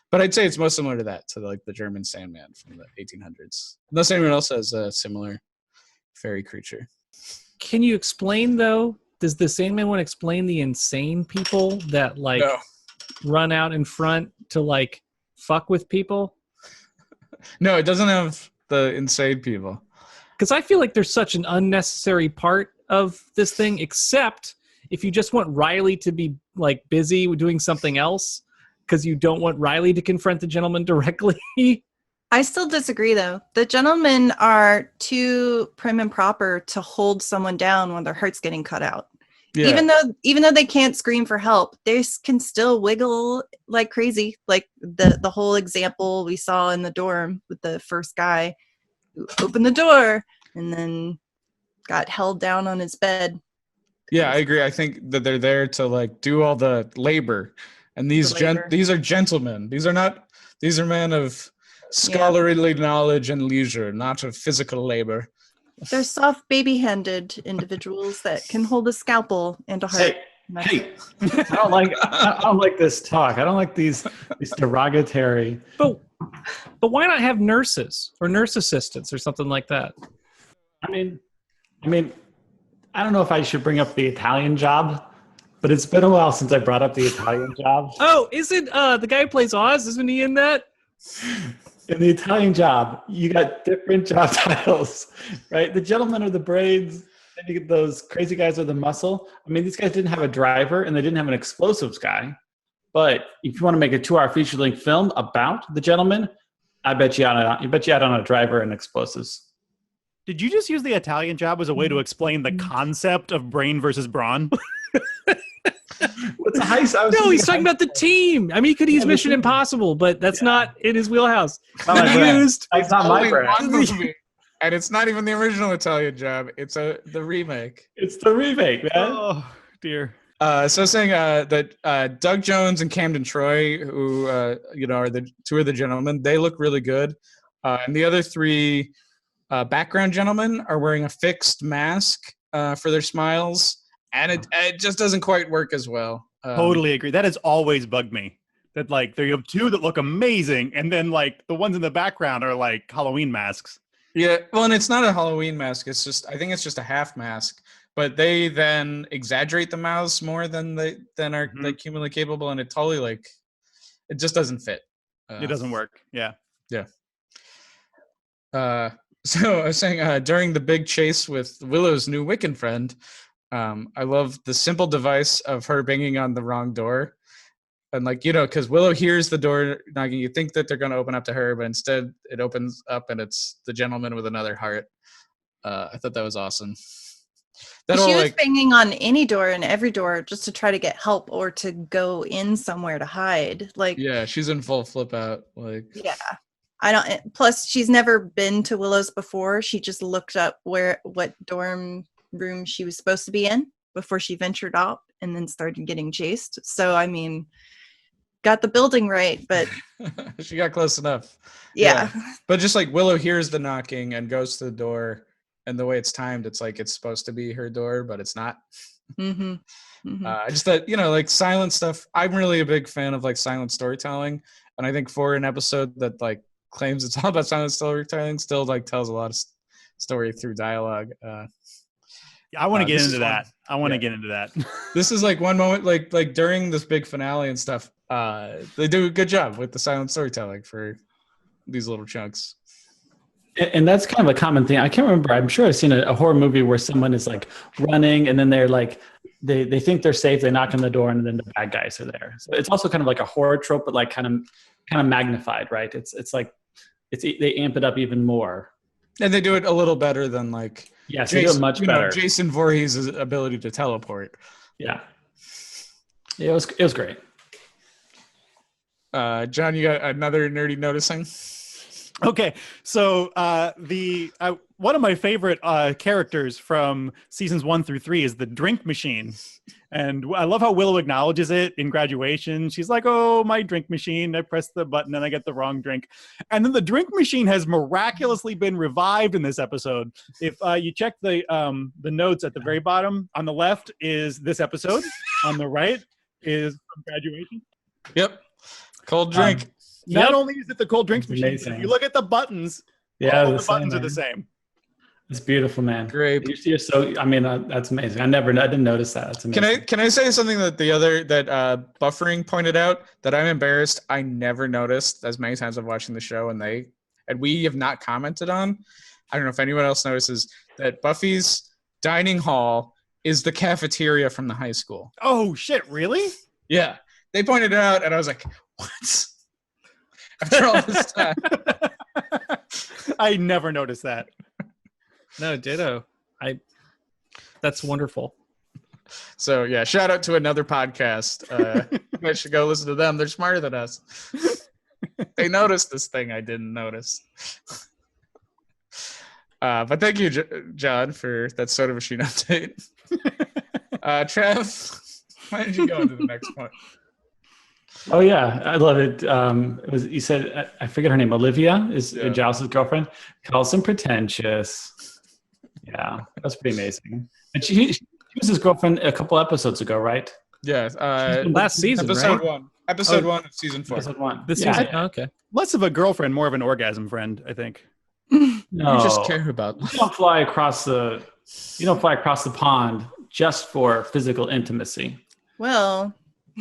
But I'd say it's most similar to that, to the German Sandman from the 1800s. Unless anyone else has a similar fairy creature. Can you explain, though? Does the Sandman one explain the insane people that No. run out in front to fuck with people? No, it doesn't have the insane people. Because I feel like there's such an unnecessary part of this thing, except if you just want Riley to be like busy doing something else because you don't want Riley to confront the gentleman directly. I still disagree, though. The gentlemen are too prim and proper to hold someone down when their heart's getting cut out. Yeah. Even though they can't scream for help, they can still wiggle like crazy. Like the whole example we saw in the dorm with the first guy who opened the door and then got held down on his bed. Yeah, I agree. I think that they're there to like do all the labor, and these are gentlemen. These are men of scholarly knowledge and leisure, not of physical labor. They're soft, baby-handed individuals that can hold a scalpel and a heart. Hey, I don't like this talk. I don't like these derogatory. But why not have nurses or nurse assistants or something like that? I mean, I don't know if I should bring up the Italian Job, but it's been a while since I brought up the Italian Job. Oh, isn't the guy who plays Oz? Isn't he in that? In the Italian Job, you got different job titles, right? The gentlemen are the braids, then you get those crazy guys are the muscle. I mean, these guys didn't have a driver and they didn't have an explosives guy. But if you want to make a 2-hour feature-length film about the gentleman, I bet you out on a driver and explosives. Did you just use the Italian Job as a way to explain the concept of brain versus brawn? What's a heist? No, he's talking about the team. I mean, he could use Mission Impossible, but that's not in his wheelhouse. That's not my brand. One movie, and it's not even the original Italian Job. It's the remake. It's the remake, man. Oh, dear. So saying that Doug Jones and Camden Troy, who are the two of the gentlemen, they look really good, and the other three background gentlemen are wearing a fixed mask for their smiles. And it just doesn't quite work as well. Totally agree. That has always bugged me. That like there you have two that look amazing, and then like the ones in the background are like Halloween masks. Yeah, well, and it's not a Halloween mask. I think it's just a half mask. But they then exaggerate the mouths more than are like humanly capable, and it totally it just doesn't fit. It doesn't work. Yeah. Yeah. So I was saying during the big chase with Willow's new Wiccan friend. I love the simple device of her banging on the wrong door. And because Willow hears the door knocking, you think that they're going to open up to her, but instead it opens up and it's the gentleman with another heart. I thought that was awesome. She was banging on any door and every door just to try to get help or to go in somewhere to hide. Yeah, she's in full flip out. Yeah. Plus she's never been to Willow's before. She just looked up what dorm room she was supposed to be in before she ventured out and then started getting chased. So I mean, got the building right, but she got close enough. Yeah. But just Willow hears the knocking and goes to the door, and the way it's timed, it's it's supposed to be her door, but it's not. Just that silent stuff. I'm really a big fan of silent storytelling, and I think for an episode that claims it's all about silent storytelling, still tells a lot of story through dialogue. I want to get into that. I want to get into that. This is one moment, during this big finale and stuff. They do a good job with the silent storytelling for these little chunks. And that's kind of a common thing. I can't remember. I'm sure I've seen a horror movie where someone is running, and then they're they think they're safe. They knock on the door, and then the bad guys are there. So it's also kind of like a horror trope, but kind of magnified, right? It's they amp it up even more. And they do it a little better than Yes, they do it much better. Jason Voorhees' ability to teleport. Yeah, it was great. John, you got another nerdy noticing? Okay, so one of my favorite characters from seasons 1 through 3 is the drink machine. And I love how Willow acknowledges it in graduation. She's like, oh, my drink machine. I press the button and I get the wrong drink. And then the drink machine has miraculously been revived in this episode. If you check the notes at the very bottom, on the left is this episode. On the right is from graduation. Yep. Cold drink. Not only is it the cold drinks machine, but if you look at the buttons, all the buttons are the same. It's beautiful, man. Great. You're so. I mean, that's amazing. I didn't notice that. That's amazing. Can I say something that Buffering pointed out that I'm embarrassed I never noticed as many times I've watching the show and we have not commented on. I don't know if anyone else notices that Buffy's dining hall is the cafeteria from the high school. Oh shit! Really? Yeah, they pointed it out, and I was like, "What?" After all this time, I never noticed that. No, ditto. That's wonderful. so yeah, shout out to another podcast. You guys should go listen to them. They're smarter than us. They noticed this thing I didn't notice. But thank you, John, for that soda machine update. Trev, why did you go into the next point? Oh yeah, I love it. It was you said I forget her name. Olivia is Giles' girlfriend. Calls him pretentious. Yeah, that's pretty amazing. And she was his girlfriend a couple episodes ago, right? Yeah, Last season, episode right? 1. Episode 1 of season 4. Episode 1. This Yeah. season. Oh, okay. Less of a girlfriend, more of an orgasm friend, I think. No, You just care about. You don't fly across the pond just for physical intimacy. Well,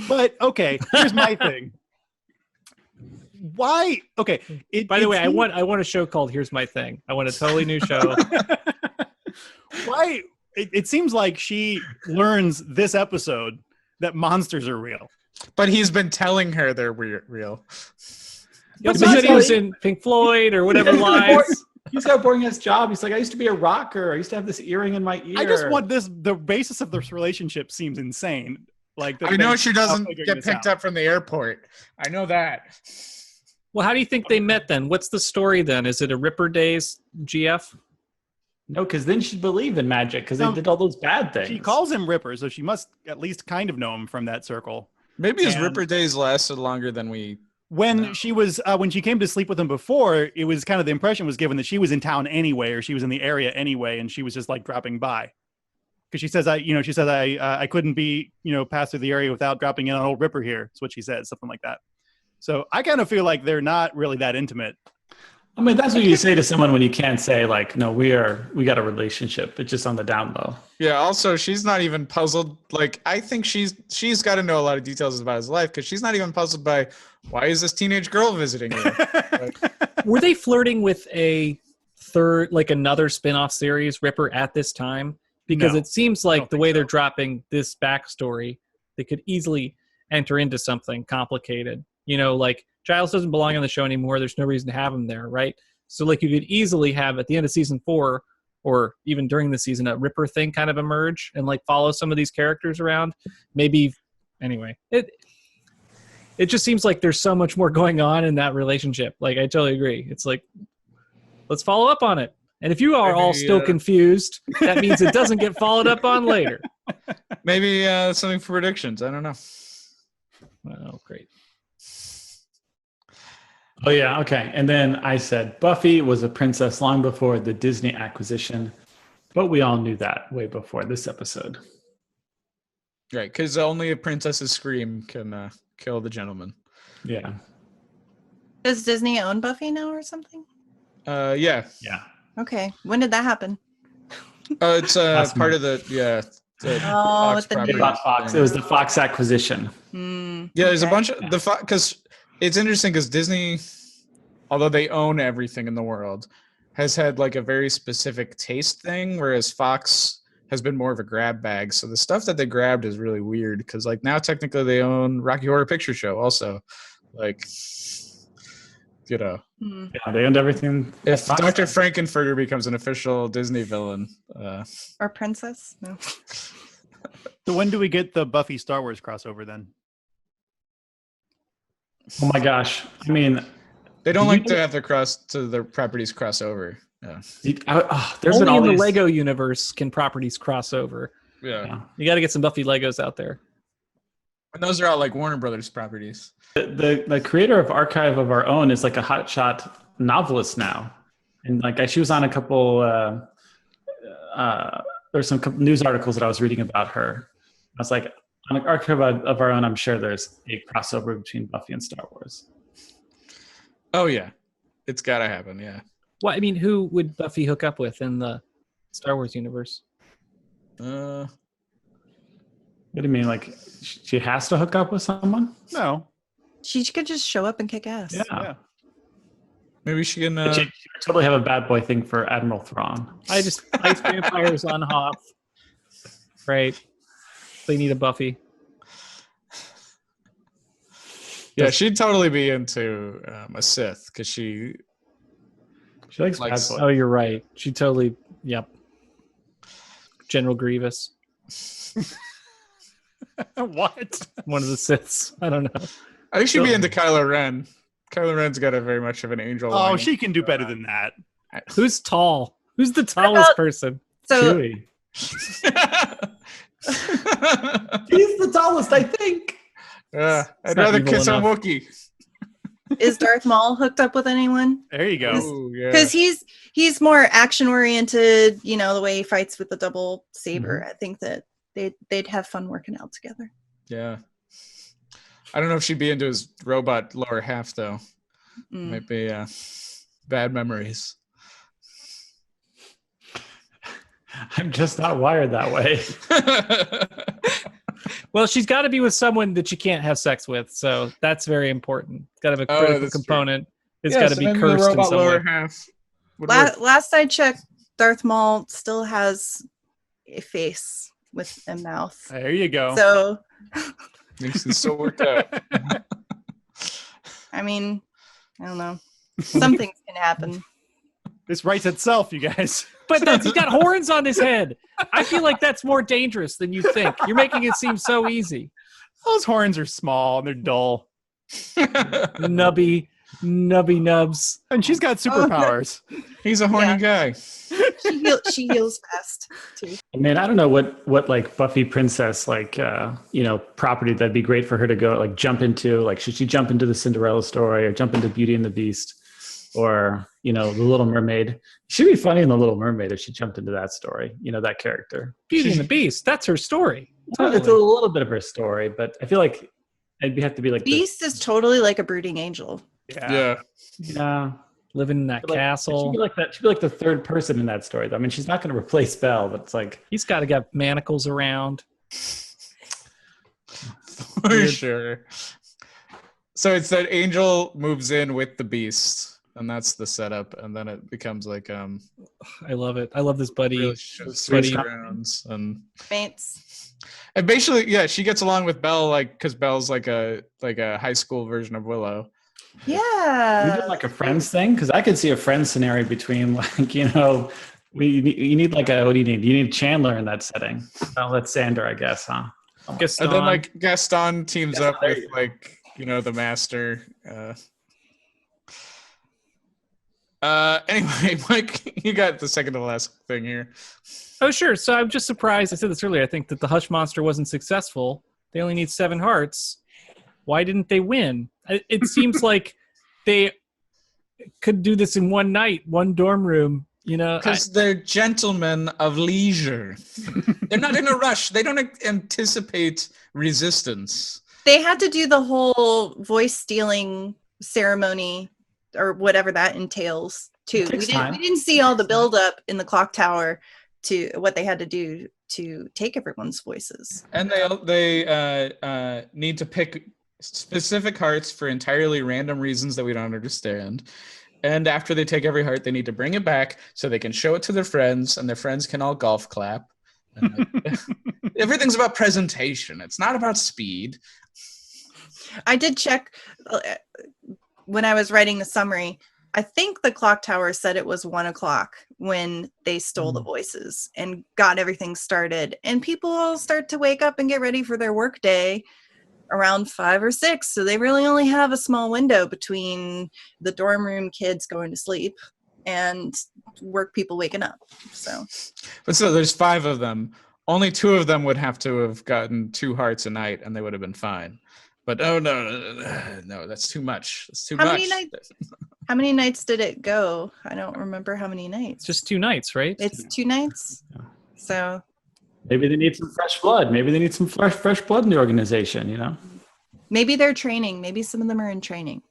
But okay, here's my thing. Why? Okay. By the way, I want a show called "Here's My Thing." I want a totally new show. Why? It seems like she learns this episode that monsters are real. But he's been telling her they're real. He also said he was in Pink Floyd or whatever lies. He's got a boring ass job. He's like, I used to be a rocker. I used to have this earring in my ear. I just want this. The basis of this relationship seems insane. Like I know she doesn't figuring get this picked out. up from the airport. I know that. Well, how do you think they met then? What's the story then? Is it a Ripper Days GF? No, because then she'd believe in magic because No. they did all those bad things. She calls him Ripper, so she must at least kind of know him from that circle. Maybe his And- Ripper days lasted longer than we. When she was when she came to sleep with him before, it was kind of the impression was given that she was in town anyway, or she was in the area anyway, and she was just like dropping by. Because she says I couldn't be pass through the area without dropping in on old Ripper here. That's what she said, something like that. So I kind of feel like they're not really that intimate. I mean, that's what you say to someone when you can't say like, no, we got a relationship. It's just on the down low. Yeah. Also, she's not even puzzled. Like, I think she's got to know a lot of details about his life because she's not even puzzled by why is this teenage girl visiting you. Were they flirting with a third, like another spin-off series, Ripper, at this time? Because No, it seems I like don't the think way so. they're dropping this backstory, they could easily enter into something complicated. Like Giles doesn't belong on the show anymore. There's no reason to have him there, right? So like you could easily have at the end of season 4 or even during the season a Ripper thing kind of emerge and like follow some of these characters around. Maybe anyway. It just seems like there's so much more going on in that relationship. Like I totally agree. It's like let's follow up on it. And if you are all still confused, that means it doesn't get followed up on later. Maybe something for predictions. I don't know. Oh, great. Oh yeah, okay. And then I said Buffy was a princess long before the Disney acquisition, but we all knew that way before this episode. Right, because only a princess's scream can kill the gentleman. Yeah. does Disney own Buffy now or something? Yeah. Yeah. Okay. When did that happen? It's Last part month. of the the Oh, Fox with the property. new- About Fox. It was the Fox acquisition. Hmm. Yeah, there's a Okay. bunch of the Fox because it's interesting because Disney, although they own everything in the world, has had like a very specific taste thing, whereas Fox has been more of a grab bag. So the stuff that they grabbed is really weird because like now technically they own Rocky Horror Picture Show also, like Hmm. Yeah, they owned everything. if Fox Dr. had. Frankenfurter becomes an official Disney villain, Or princess? No. So when do we get the Buffy Star Wars crossover then? Oh my gosh. I mean, they don't Did like you to know- have their properties cross over. Yeah, there's been Only all in the these. Lego universe can properties cross over. yeah, Yeah. You got to get some Buffy Legos out there. and those are all like Warner Brothers properties. The creator of Archive of Our Own is like a hotshot novelist now, and like she was on a couple. There's some news articles that I was reading about her. I was like, on Archive of Our Own, I'm sure there's a crossover between Buffy and Star Wars. Oh yeah, it's gotta happen. Yeah. Well, I mean, who would Buffy hook up with in the Star Wars universe? Uh, What do you mean? Like she has to hook up with someone? No. She could just show up and kick ass. Yeah. maybe she can. She would totally have a bad boy thing for Admiral Thrawn. I just ice vampires on Hoth. Right. They need a Buffy. Yeah, she'd totally be into a Sith because she likes bad likes. boys. Oh, you're right. She totally. Yep. General Grievous, What? one of the Siths. I don't know. I think she'd be into Kylo Ren. Kylo Ren's got a very much of an angel. Oh, line. she can do better than that. Who's tall? Who's the tallest person? So Chewie. He's the tallest, I think. I'd not rather evil kiss a enough. Wookiee. is Darth Maul hooked up with anyone? There you go. Oh, yeah. Because he's more action oriented. You know, the way he fights with the double saber. I think that they'd have fun working out together. Yeah. I don't know if she'd be into his robot lower half though. Might be bad memories. I'm just not wired that way. Well, she's got to be with someone that you can't have sex with, so that's very important. It's got to have a critical that's true. component. It's got to be cursed in robot some lower way. half. would work. Last I checked, Darth Maul still has a face with a mouth. There you go. So, Makes it so worked out. I mean, I don't know. Some things can happen. This writes itself, you guys. But he's got horns on his head. I feel like that's more dangerous than you think. You're making it seem so easy. Those horns are small and they're dull. Nubby nubs. And she's got superpowers. He's a horny guy. She heals fast too. I mean, I don't know what like Buffy princess property that'd be great for her to go like jump into. Like, should she jump into the Cinderella story or jump into Beauty and the Beast or the Little Mermaid? She'd be funny in the Little Mermaid if she jumped into that story. That character. Beauty and the Beast. That's her story. Totally. It's a little bit of her story, but I feel like it'd have to be like Beast is totally like a brooding angel. Yeah. Living in that castle. She'd be like that. She'd be like the third person in that story. I mean, she's not going to replace Belle, but it's like He's got to get manacles around. For sure. So it's that Angel moves in with the Beast, and that's the setup, and then it becomes like I love it. I love this buddy. really sweaty. switch rounds and Mates. basically she gets along with Belle because Belle's like a high school version of Willow. you Yeah. did like a Friends thing, because I could see a Friends scenario between you need like what do you need? You need Chandler in that setting. Well, that's Xander, I guess, huh? Gaston. And then like Gaston teams up with the Master. Anyway, Mike, you got the second to last thing here. Oh, sure. So I'm just surprised. I said this earlier. I think that the Hush Monster wasn't successful. They only need 7 hearts. Why didn't they win? It seems like they could do this in one night, one dorm room. Because they're gentlemen of leisure. They're not in a rush. They don't anticipate resistance. They had to do the whole voice stealing ceremony or whatever that entails too. It takes time. We didn't see all the build up in the clock tower to what they had to do to take everyone's voices. And they need to pick specific hearts for entirely random reasons that we don't understand. And after they take every heart, they need to bring it back so they can show it to their friends, and their friends can all golf clap. Everything's about presentation. It's not about speed. I did check when I was writing the summary. I think the clock tower said it was 1:00 when they stole the voices and got everything started. And people start to wake up and get ready for their work day around 5 or 6. So they really only have a small window between the dorm room kids going to sleep and work people waking up. But so there's 5 of them. Only 2 of them would have to have gotten 2 hearts a night, and they would have been fine. But no, that's too much. That's too much. How many nights did it go? I don't remember how many nights. just 2 nights, right? It's 2 nights. So Maybe they need some fresh blood. Maybe they need some fresh blood in the organization. maybe they're training. Maybe some of them are in training.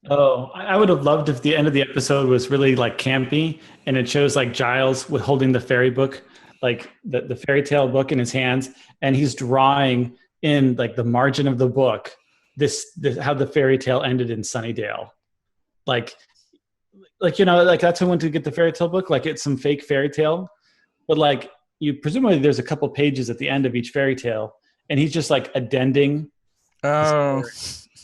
Oh, I would have loved if the end of the episode was really like campy, and it shows like Giles holding the fairy book, like the fairy tale book in his hands, and he's drawing in like the margin of the book this how the fairy tale ended in Sunnydale. Like that's who went to get the fairy tale book. Like it's some fake fairy tale, but like presumably there's a couple pages at the end of each fairy tale, and he's just like addending. Oh,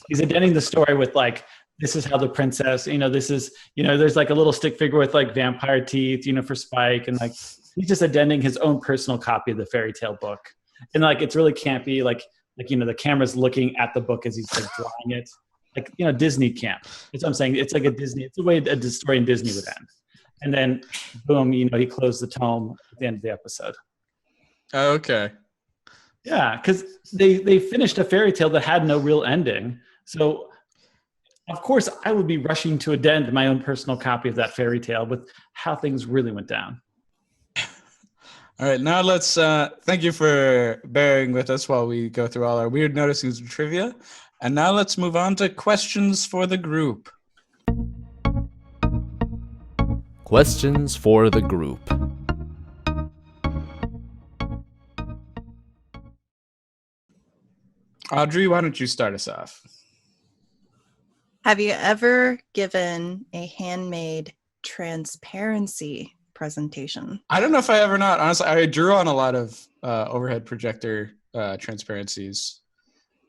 He's addending the story with like, this is how the princess, this is, there's like a little stick figure with like vampire teeth, for Spike, and like he's just addending his own personal copy of the fairy tale book, and like it's really campy, like the camera's looking at the book as he's like drawing it, like Disney camp. That's what I'm saying. It's like a Disney. It's the way a story in Disney would end, and then boom, he closed the tome at the end of the episode. okay. Yeah, because they finished a fairy tale that had no real ending. So, of course, I would be rushing to addend my own personal copy of that fairy tale with how things really went down. All right, now let's thank you for bearing with us while we go through all our weird noticings and trivia. And now let's move on to questions for the group. Questions for the group. Audrey, why don't you start us off? Have you ever given a handmade transparency presentation? I don't know if I have or not. Honestly, I drew on a lot of overhead projector transparencies,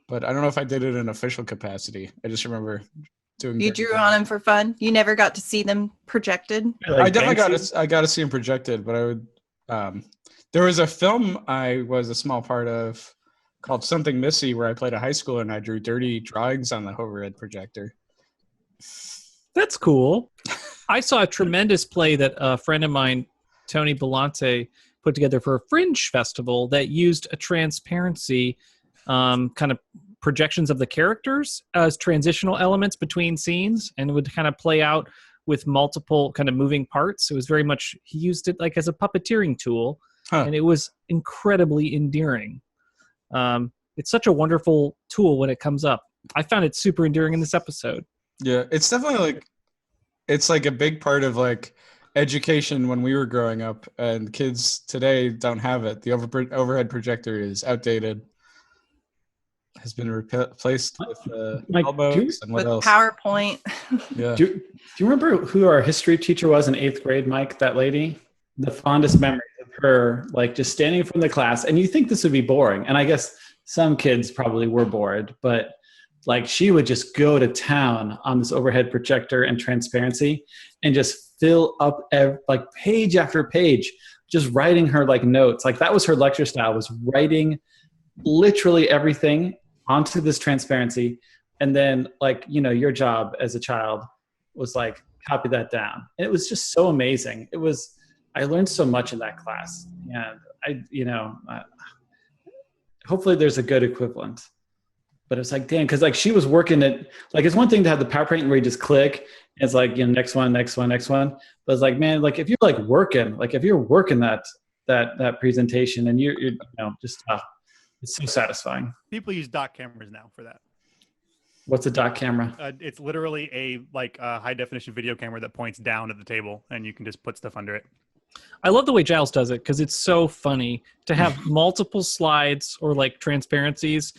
but I don't know if I did it in official capacity. I just remember doing. You drew on them for fun? You never got to see them projected? I definitely got to see them projected, but I would. There was a film I was a small part of called Something Missy, where I played a high schooler and I drew dirty drawings on the overhead projector. That's cool. I saw a tremendous play that a friend of mine, Tony Belante, put together for a fringe festival that used a transparency kind of projections of the characters as transitional elements between scenes, and it would kind of play out with multiple kind of moving parts. It was very much, he used it like as a puppeteering tool, and it was incredibly endearing. It's such a wonderful tool when it comes up. I found it super endearing in this episode. Yeah, it's definitely it's like a big part of like education when we were growing up, and kids today don't have it. The overhead projector is outdated, has been replaced with elbows and what else? PowerPoint. Yeah. Do you remember who our history teacher was in 8th grade, Mike? That lady? The fondest memories of her, like just standing in front of the class, and you think this would be boring, and I guess some kids probably were bored, but like she would just go to town on this overhead projector and transparency and just fill up like page after page, just writing her like notes. Like that was her lecture style, was writing literally everything onto this transparency. And then like, your job as a child was like, copy that down. And it was just so amazing. I learned so much in that class, and hopefully there's a good equivalent. But it's like, damn, because like she was working it. Like it's one thing to have the PowerPoint where you just click, and it's like next one. But it's like, man, like if you're like working, that presentation, and you're just it's so satisfying. People use dot cameras now for that. What's a dot camera? It's literally a high definition video camera that points down at the table, and you can just put stuff under it. I love the way Giles does it because it's so funny to have multiple slides or like transparencies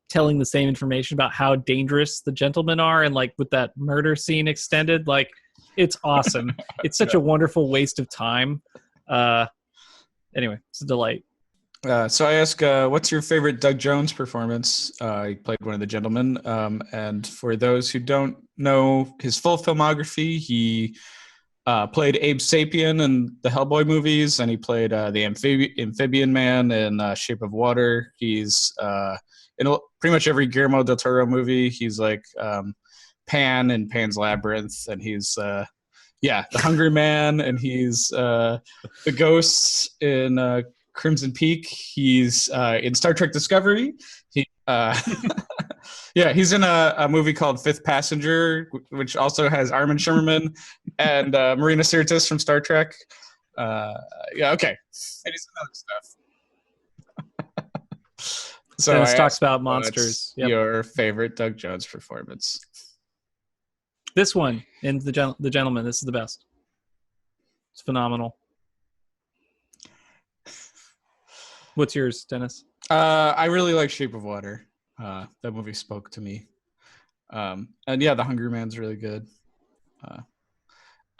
telling the same information about how dangerous the gentlemen are, and like with that murder scene extended, like it's awesome. It's such a wonderful waste of time. Anyway, it's a delight. So I ask, what's your favorite Doug Jones performance? He played one of the gentlemen. And for those who don't know his full filmography, he played Abe Sapien in the Hellboy movies, and he played the Amphibian Man in Shape of Water. He's in pretty much every Guillermo del Toro movie. He's like Pan in Pan's Labyrinth, and he's the Hungry Man, and he's the Ghosts in Crimson Peak. He's in Star Trek Discovery. He's in a movie called Fifth Passenger, which also has Armin Shimmerman and Marina Sirtis from Star Trek. Okay. And he's in other stuff. So Dennis talks about monsters. Yep. Your favorite Doug Jones performance? This one in the Gentleman. This is the best. It's phenomenal. What's yours, Dennis? I really like Shape of Water. That movie spoke to me. And yeah, The Hungry Man's really good.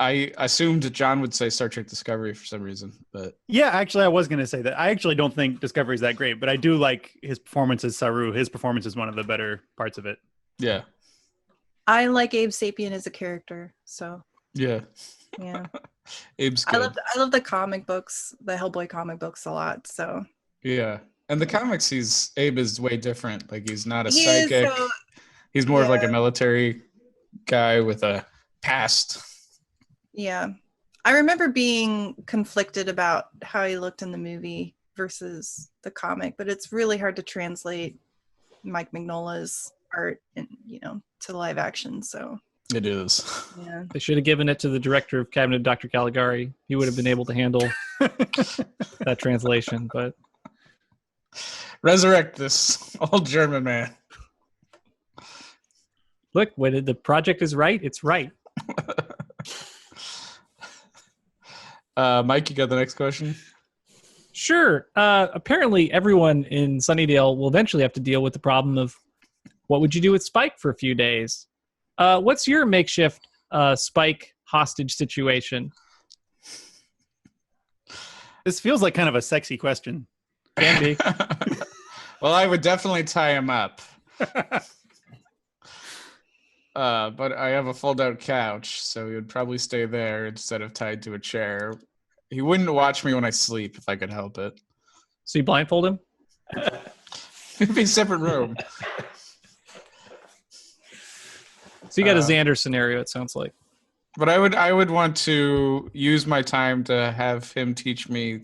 I assumed John would say Star Trek Discovery for some reason, but Yeah, actually, I was going to say that. I actually don't think Discovery's that great, but I do like his performance as Saru. His performance is one of the better parts of it. yeah. I like Abe Sapien as a character, so Yeah. yeah. Abe's I good. love the comic books, the Hellboy comic books a lot. So Yeah. And the comics, Abe is way different. Like he's not a he is psychic. so He's more of like a yeah. military guy with a past. Yeah. I remember being conflicted about how he looked in the movie versus the comic, but it's really hard to translate Mike Mignola's art and to live action. So It is. yeah. They should have given it to the director of Cabinet, Dr. Caligari. He would have been able to handle that translation. But Resurrect this old German man. look, when the project is right, it's right. Mike, you got the next question? Sure. Apparently, everyone in Sunnydale will eventually have to deal with the problem of what would you do with Spike for a few days? What's your makeshift Spike hostage situation? This feels like kind of a sexy question. Can be. Well, I would definitely tie him up. But I have a fold-out couch, so he would probably stay there instead of tied to a chair. He wouldn't watch me when I sleep if I could help it. So you blindfold him? It'd be a separate room. So you got a Xander scenario, it sounds like. But I would want to use my time to have him teach me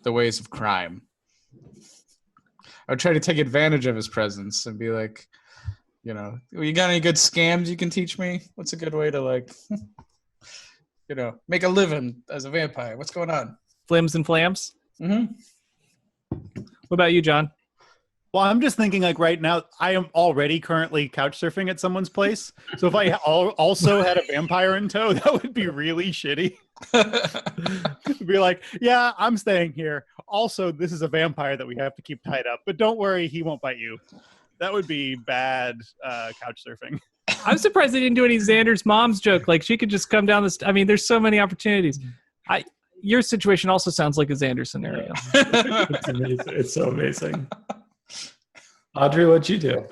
the ways of crime. I would try to take advantage of his presence and be like, you got any good scams you can teach me? What's a good way to make a living as a vampire? What's going on? Flims and flams? Mm-hmm. What about you, John? Well, I'm just thinking like right now, I am already currently couch surfing at someone's place. So if I also had a vampire in tow, that would be really shitty. Be like, yeah, I'm staying here. Also, this is a vampire that we have to keep tied up. But don't worry, he won't bite you. That would be bad couch surfing. I'm surprised they didn't do any Xander's mom's joke. Like she could just come down I mean, there's so many opportunities. Your situation also sounds like a Xander scenario. It's amazing. It's so amazing. Audrey, what'd you do?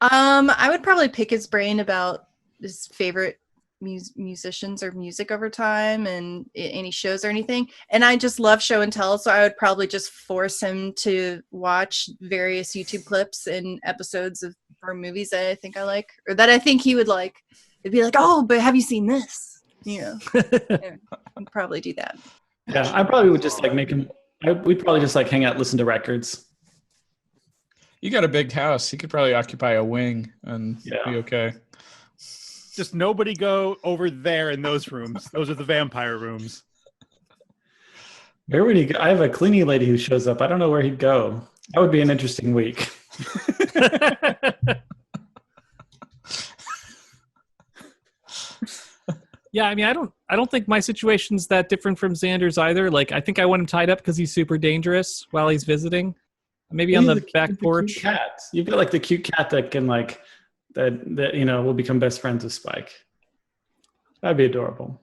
I would probably pick his brain about his favorite musicians or music over time and any shows or anything. And I just love show and tell, so I would probably just force him to watch various YouTube clips and episodes of movies that I think I like or that I think he would like. It'd be like, oh, but have you seen this? Yeah, I'd probably do that. Yeah, I probably would just make him. We'd probably just hang out, listen to records. You got a big house. He could probably occupy a wing and be okay. Just nobody go over there in those rooms. Those are the vampire rooms. Where would he go? I have a cleaning lady who shows up. I don't know where he'd go. That would be an interesting week. Yeah, I mean, I don't think my situation's that different from Xander's either. Like, I think I want him tied up because he's super dangerous while he's visiting. Maybe on the back porch. Cute cat. You've got the cute cat that can that will become best friends with Spike. That'd be adorable.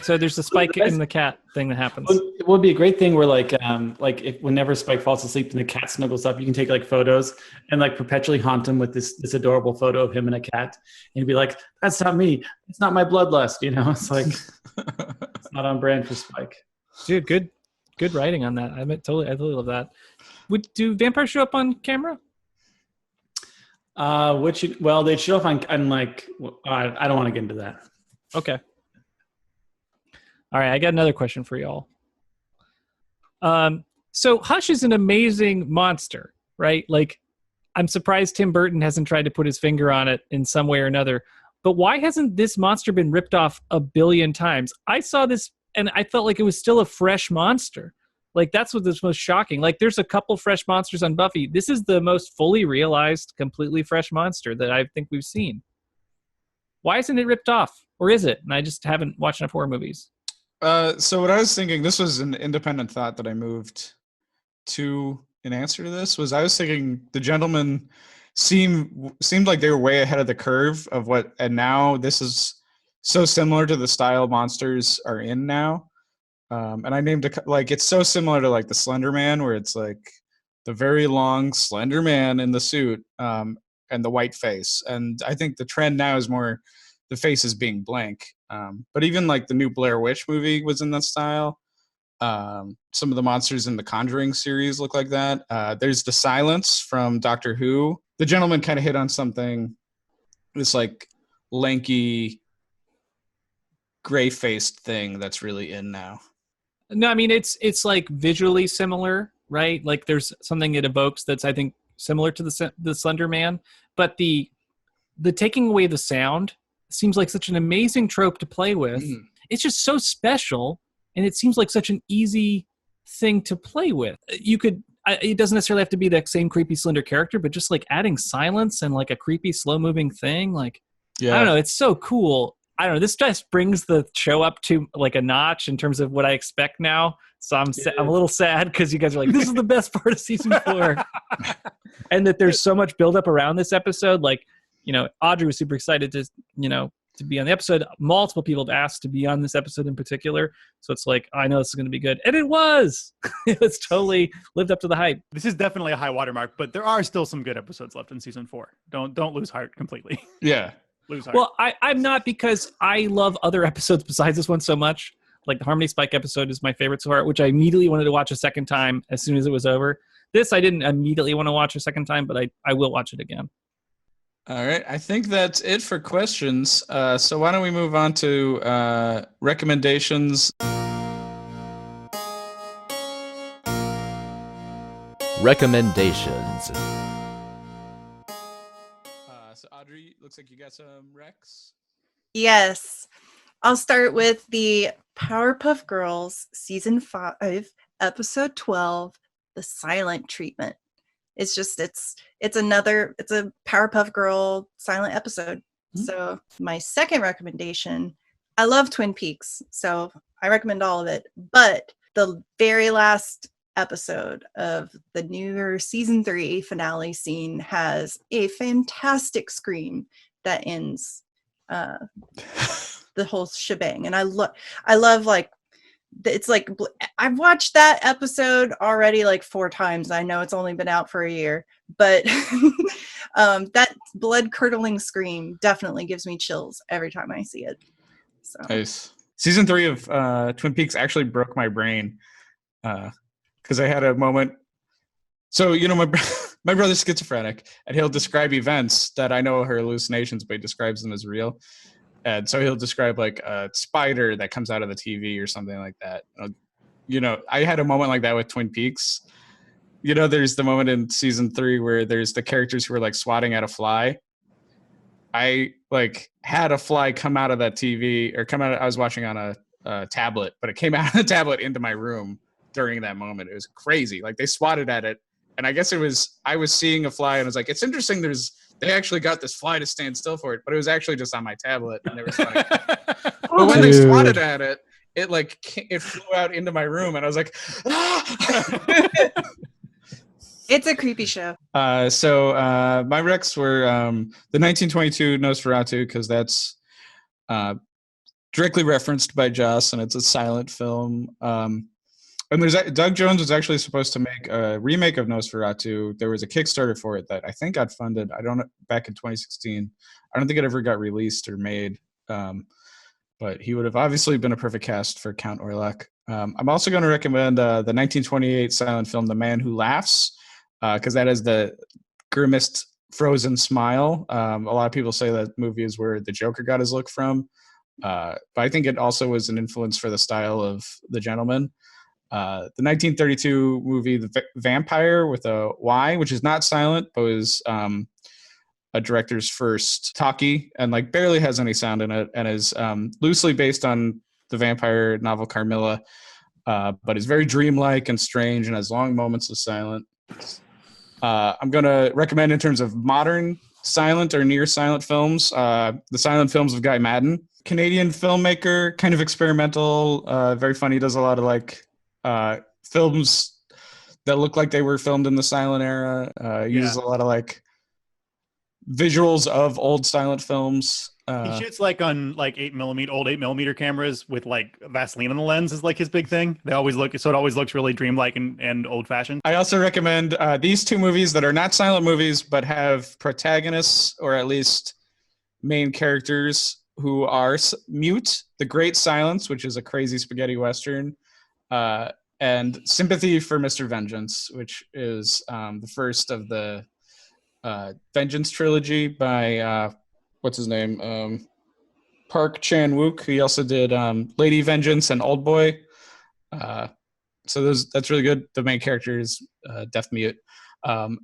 So there's a Spike in the cat thing that happens. It would be a great thing where if whenever Spike falls asleep and the cat snuggles up, you can take photos and perpetually haunt him with this adorable photo of him and a cat. And you'd be like, that's not me. It's not my bloodlust. It's like it's not on brand for Spike. Dude, good writing on that. I totally love that. Do vampires show up on camera? They'd show up on I don't want to get into that. Okay. All right, I got another question for y'all. So Hush is an amazing monster, right? Like, I'm surprised Tim Burton hasn't tried to put his finger on it in some way or another. But why hasn't this monster been ripped off a billion times? I saw this and I felt like it was still a fresh monster. Like, that's what was most shocking. Like, there's a couple fresh monsters on Buffy. This is the most fully realized, completely fresh monster that I think we've seen. Why isn't it ripped off? Or is it? And I just haven't watched enough horror movies. So what I was thinking, this was an independent thought that I moved to in answer to this, was I was thinking the gentlemen seemed like they were way ahead of the curve of what, and now this is so similar to the style monsters are in now. And I named it like it's so similar to like the Slender Man, where it's like the very long Slender Man in the suit and the white face. And I think the trend now is more the face is being blank. But even like the new Blair Witch movie was in that style. Some of the monsters in the Conjuring series look like that. There's the Silence from Doctor Who. The gentleman kind of hit on something. This like lanky, gray-faced thing that's really in now. No, I mean it's like visually similar, right? Like there's something it evokes that's I think similar to the Slender Man, but the taking away the sound seems like such an amazing trope to play with. It's just so special, and it seems like such an easy thing to play with. It doesn't necessarily have to be that same creepy Slender character, but just like adding silence and like a creepy slow moving thing, like I don't know, it's so cool. I don't know. This just brings the show up to like a notch in terms of what I expect now. So I'm a little sad because you guys are like, this is the best part of season 4, and that there's so much buildup around this episode. Like, Audrey was super excited to be on the episode. Multiple people have asked to be on this episode in particular. So it's like, I know this is going to be good, and it was. It's totally lived up to the hype. This is definitely a high watermark, but there are still some good episodes left in season 4. Don't lose heart completely. Yeah. Well, I'm not, because I love other episodes besides this one so much. Like the Harmony Spike episode is my favorite so far, which I immediately wanted to watch a second time as soon as it was over. This I didn't immediately want to watch a second time, but I will watch it again. All right. I think that's it for questions. So why don't we move on to recommendations? Recommendations. So Audrey, looks like you got some recs. Yes. I'll start with the Powerpuff Girls Season 5, Episode 12, The Silent Treatment. It's a Powerpuff Girl silent episode. Mm-hmm. So my second recommendation, I love Twin Peaks, so I recommend all of it. But the very last episode of the new Season 3 finale scene has a fantastic scream that ends the whole shebang. And I love like, it's like, I've watched that episode already like 4 times. I know it's only been out for a year, but that blood curdling scream definitely gives me chills every time I see it. So nice. Season 3 of Twin Peaks actually broke my brain because I had a moment. So, my brother's schizophrenic, and he'll describe events that I know are hallucinations, but he describes them as real. And so he'll describe like a spider that comes out of the TV or something like that. I had a moment like that with Twin Peaks. There's the moment in season 3 where there's the characters who are like swatting at a fly. I like had a fly come out of that TV I was watching on a tablet, but it came out of the tablet into my room during that moment. It was crazy. Like they swatted at it. And I guess I was seeing a fly and I was like, it's interesting. They actually got this fly to stand still for it, but it was actually just on my tablet. And they were swatting. But when they swatted at it, it flew out into my room and I was like, ah! It's a creepy show. So my recs were the 1922 Nosferatu, because that's directly referenced by Joss and it's a silent film. And Doug Jones was actually supposed to make a remake of Nosferatu. There was a Kickstarter for it that I think got funded. Back in 2016. I don't think it ever got released or made. But he would have obviously been a perfect cast for Count Orlok. I'm also going to recommend the 1928 silent film, The Man Who Laughs, because that is the grimmest frozen smile. A lot of people say that movie is where the Joker got his look from. But I think it also was an influence for the style of The Gentleman. The 1932 movie The Vampire with a Y, which is not silent, but was a director's first talkie and like barely has any sound in it, and is loosely based on the vampire novel Carmilla, but is very dreamlike and strange and has long moments of silence. I'm going to recommend in terms of modern silent or near silent films, the silent films of Guy Maddin, Canadian filmmaker, kind of experimental, very funny, does a lot of like films that look like they were filmed in the silent era, uses a lot of like visuals of old silent films. He shoots like on like 8mm, old 8mm cameras with like Vaseline on the lens is like his big thing. They always look, so it always looks really dreamlike and old fashioned. I also recommend these two movies that are not silent movies, but have protagonists or at least main characters who are mute. The Great Silence, which is a crazy spaghetti Western, and Sympathy for Mr. Vengeance, which is the first of the Vengeance trilogy by what's his name? Park Chan-wook. He also did Lady Vengeance and Old Boy. So that's really good. The main character is deaf mute. And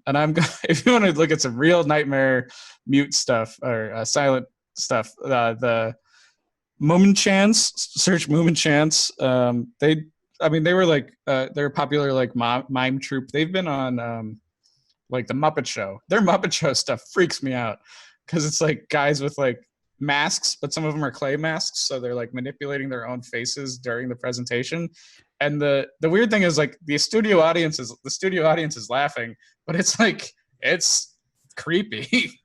if you want to look at some real nightmare mute stuff or silent stuff, the Moomin-chans, search Moomin-chans. They were like they're a popular like mime troupe. They've been on like the Muppet Show. Their Muppet Show stuff freaks me out because it's like guys with like masks, but some of them are clay masks, so they're like manipulating their own faces during the presentation. And the weird thing is like the studio audience is laughing, but it's like it's creepy.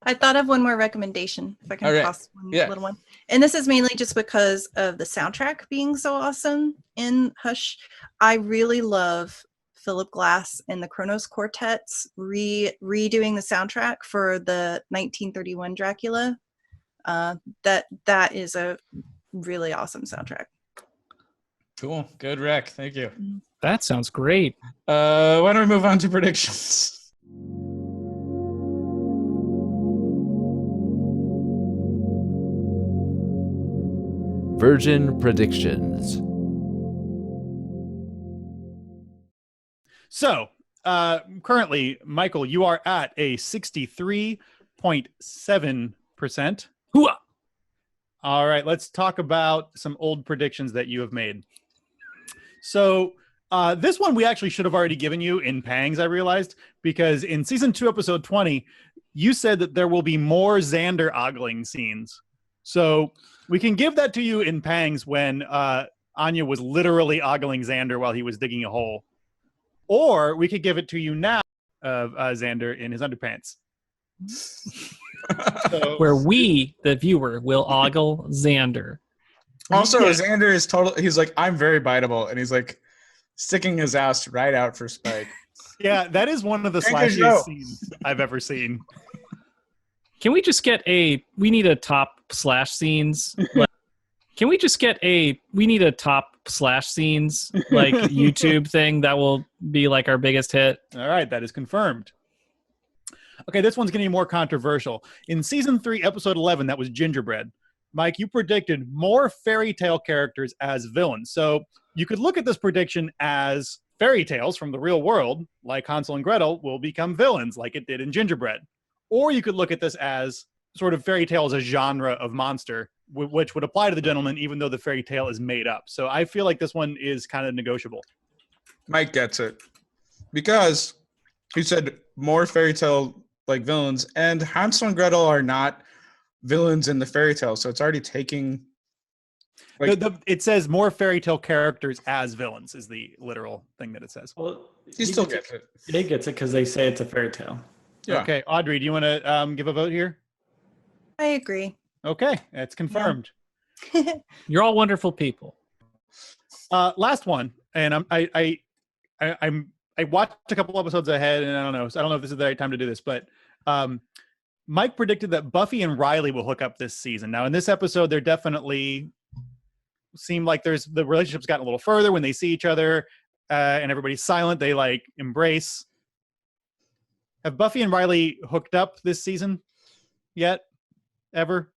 I thought of one more recommendation, if I can toss one little one. And this is mainly just because of the soundtrack being so awesome in Hush. I really love Philip Glass and the Kronos Quartets redoing the soundtrack for the 1931 Dracula. That is a really awesome soundtrack. Cool. Good rec. Thank you. That sounds great. Why don't we move on to predictions? Virgin predictions. So, currently, Michael, you are at a 63.7%. Hooah! All right, let's talk about some old predictions that you have made. So, this one we actually should have already given you in Pangs, I realized, because in season 2, episode 20, you said that there will be more Xander ogling scenes. So, we can give that to you in Pangs when Anya was literally ogling Xander while he was digging a hole. Or we could give it to you now of Xander in his underpants. So, Where we, the viewer, will ogle Xander. Also, Xander is he's like, I'm very biteable. And he's like sticking his ass right out for Spike. Yeah, that is one of the slashiest scenes I've ever seen. Can we just get we need a top slash scenes? Can we just get we need a top slash scenes like YouTube thing that will be like our biggest hit? All right, that is confirmed. Okay, this one's getting more controversial. In season 3, episode 11, that was Gingerbread. Mike, you predicted more fairy tale characters as villains. So you could look at this prediction as fairy tales from the real world, like Hansel and Gretel, will become villains like it did in Gingerbread. Or you could look at this as sort of fairy tale as a genre of monster, which would apply to the gentleman, even though the fairy tale is made up. So I feel like this one is kind of negotiable. Mike gets it. Because he said more fairy tale like villains, and Hansel and Gretel are not villains in the fairy tale, so it's already taking... Like, it says more fairy tale characters as villains is the literal thing that it says. Well, he still gets it. He gets it because they say it's a fairy tale. Yeah. Okay, Audrey, do you want to give a vote here? I agree. Okay, that's confirmed. You're all wonderful people. Last one, and I watched a couple episodes ahead, and I don't know if this is the right time to do this, but Mike predicted that Buffy and Riley will hook up this season. Now, in this episode, they're definitely seem like the relationship's gotten a little further when they see each other, and everybody's silent. They like embrace. Have Buffy and Riley hooked up this season yet? Ever?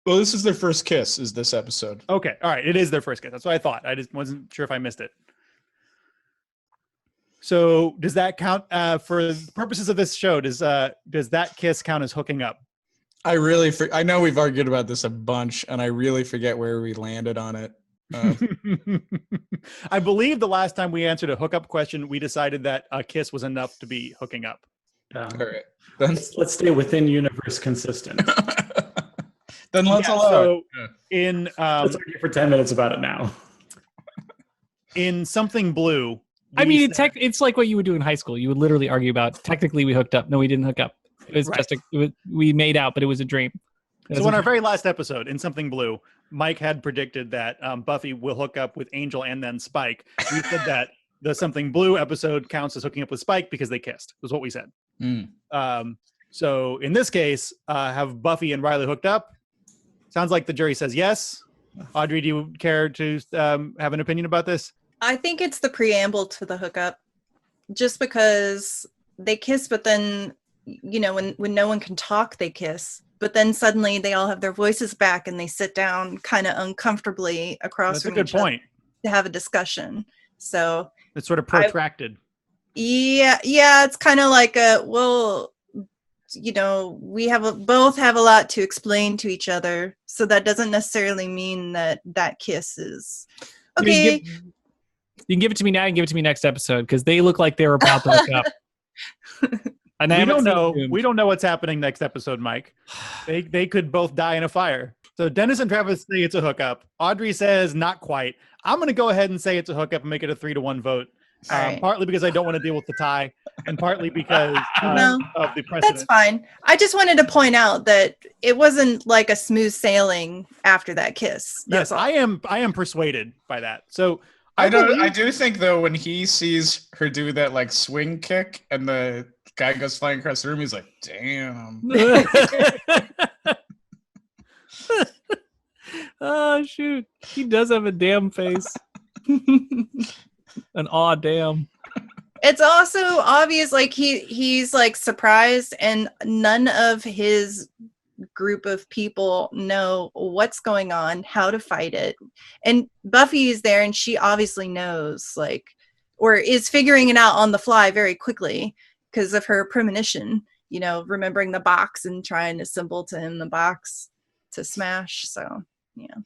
Well, this is their first kiss, is this episode. Okay, all right. It is their first kiss. That's what I thought. I just wasn't sure if I missed it. So does that count for the purposes of this show? Does that kiss count as hooking up? I know we've argued about this a bunch, and I really forget where we landed on it. I believe the last time we answered a hookup question, we decided that a kiss was enough to be hooking up. All right. Let's stay within universe consistent. Then let's allow it. Let's argue for 10 minutes about it now. In Something Blue. I mean, it's like what you would do in high school. You would literally argue about, technically we hooked up. No, we didn't hook up. It was just we made out, but it was a dream. So in our very last episode, in Something Blue, Mike had predicted that Buffy will hook up with Angel and then Spike. We said that the Something Blue episode counts as hooking up with Spike because they kissed, was what we said. So in this case, have Buffy and Riley hooked up? Sounds like the jury says yes. Audrey, do you care to have an opinion about this? I think it's the preamble to the hookup. Just because they kiss, but then, you know, when no one can talk, they kiss. But then suddenly they all have their voices back and they sit down kind of uncomfortably across from each other to have a discussion. So it's sort of protracted. Yeah, it's kind of like well, you know, we both have a lot to explain to each other. So that doesn't necessarily mean that kiss is okay. You can give it to me now and give it to me next episode because they look like they're about to hook up. And we don't know. We don't know what's happening next episode, Mike. They could both die in a fire. So Dennis and Travis say it's a hookup. Audrey says not quite. I'm going to go ahead and say it's a hookup and make it a 3-1 vote. Right. Partly because I don't want to deal with the tie, and partly because of the precedent. That's fine. I just wanted to point out that it wasn't like a smooth sailing after that kiss. Yes, I am persuaded by that. So I do think though when he sees her do that like swing kick and the guy goes flying across the room, he's like, "Damn." Oh shoot, he does have a damn face. An aw damn. It's also obvious, like he's like surprised, and none of his group of people know what's going on, how to fight it. And Buffy is there, and she obviously knows, like, or is figuring it out on the fly very quickly because of her premonition. You know, remembering the box and trying to symbol to him the box to smash. So yeah.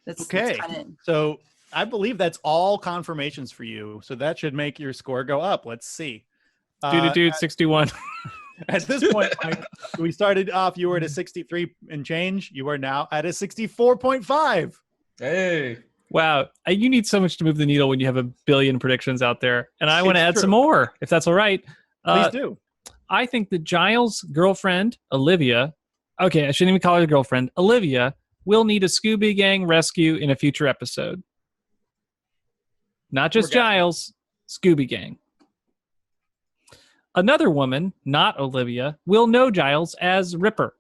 Okay. So I believe that's all confirmations for you. So that should make your score go up. Let's see. Dude, 61. At this point, Mike, we started off, you were at a 63 and change. You are now at a 64.5. Hey. Wow. You need so much to move the needle when you have a billion predictions out there. And I want to add some more, if that's all right. Please do. I think that Giles' girlfriend, Olivia, okay, I shouldn't even call her girlfriend, Olivia, will need a Scooby Gang rescue in a future episode. Not just Giles, Scooby Gang. Another woman, not Olivia, will know Giles as Ripper.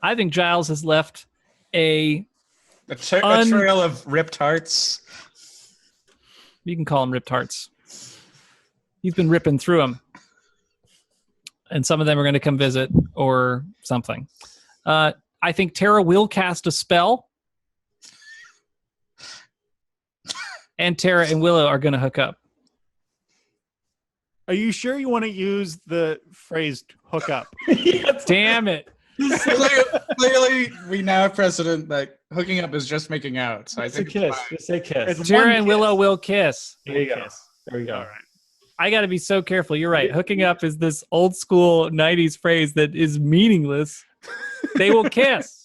I think Giles has left a trail of ripped hearts. You can call them ripped hearts. He's been ripping through them. And some of them are going to come visit or something. I think Tara will cast a spell. And Tara and Willow are going to hook up. Are you sure you want to use the phrase hook up? Yes. Damn it. Clearly, we now have precedent that hooking up is just making out. So I think just say kiss. Tara and Willow will kiss. There you go. There we go. All right. I got to be so careful. You're right. Hooking up is this old school 90s phrase that is meaningless. They will kiss.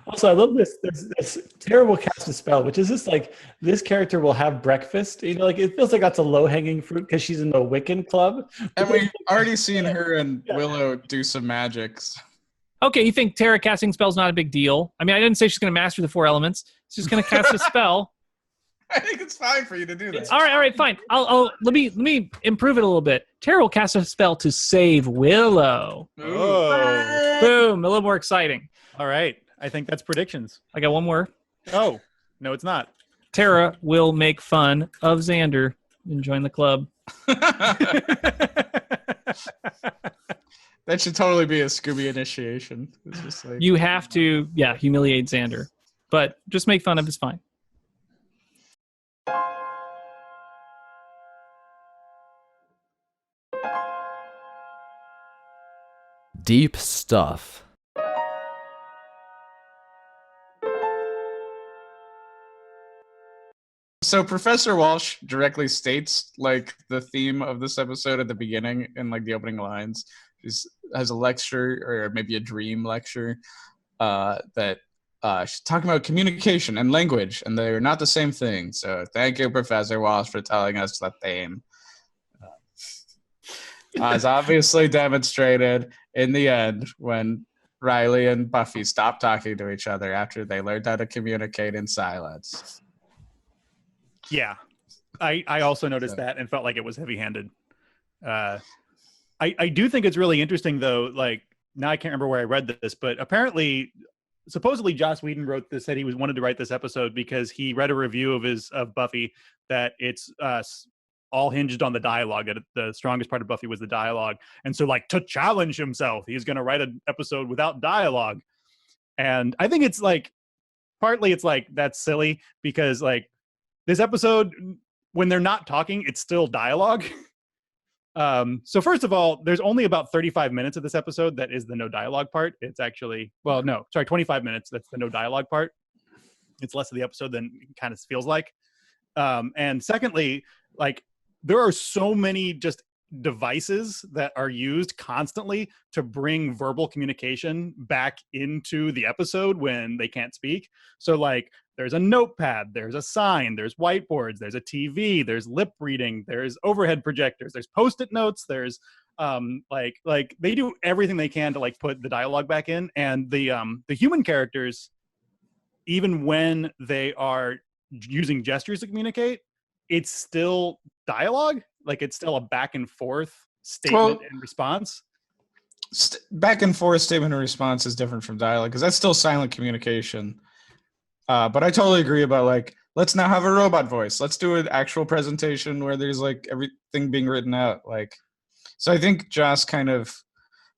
Also, I love this terrible cast a spell, which is just like this character will have breakfast. You know, like it feels like that's a low-hanging fruit because she's in the Wiccan club. And we've already seen her and Willow do some magics. Okay, you think Tara casting spell's not a big deal? I mean, I didn't say she's going to master the 4 elements. She's going to cast a spell. I think it's fine for you to do that. All right, fine. I'll let me improve it a little bit. Tara will cast a spell to save Willow. Oh. Boom! A little more exciting. All right. I think that's predictions. I got one more. Oh, no, it's not. Tara will make fun of Xander and join the club. That should totally be a Scooby initiation. It's just like, you have to, humiliate Xander. But just make fun of is fine. Deep stuff. So Professor Walsh directly states like the theme of this episode at the beginning in like the opening lines. She has a lecture or maybe a dream lecture that she's talking about communication and language, and they're not the same thing. So thank you, Professor Walsh, for telling us the theme. as obviously demonstrated in the end when Riley and Buffy stopped talking to each other after they learned how to communicate in silence. Yeah, I also noticed that and felt like it was heavy-handed. I do think it's really interesting though. Like now I can't remember where I read this, but apparently, supposedly Joss Whedon wrote this. Said he wanted to write this episode because he read a review of Buffy that it's all hinged on the dialogue. That the strongest part of Buffy was the dialogue, and so like to challenge himself, he's going to write an episode without dialogue. And I think it's like partly it's like that's silly because like this episode when they're not talking, it's still dialogue. So first of all, there's only about 35 minutes of this episode that is the no dialogue part. It's actually, 25 minutes. That's the no dialogue part. It's less of the episode than it kind of feels like. And secondly, like there are so many just devices that are used constantly to bring verbal communication back into the episode when they can't speak. So like there's a notepad, there's a sign, there's whiteboards, there's a TV, there's lip reading, there's overhead projectors, there's post-it notes, there's like they do everything they can to like put the dialogue back in. And the human characters, even when they are using gestures to communicate, it's still dialogue. Like it's still a back and forth statement and response. Back and forth statement and response is different from dialogue because that's still silent communication. But I totally agree about like, let's now have a robot voice. Let's do an actual presentation where there's like everything being written out. Like, so I think Joss kind of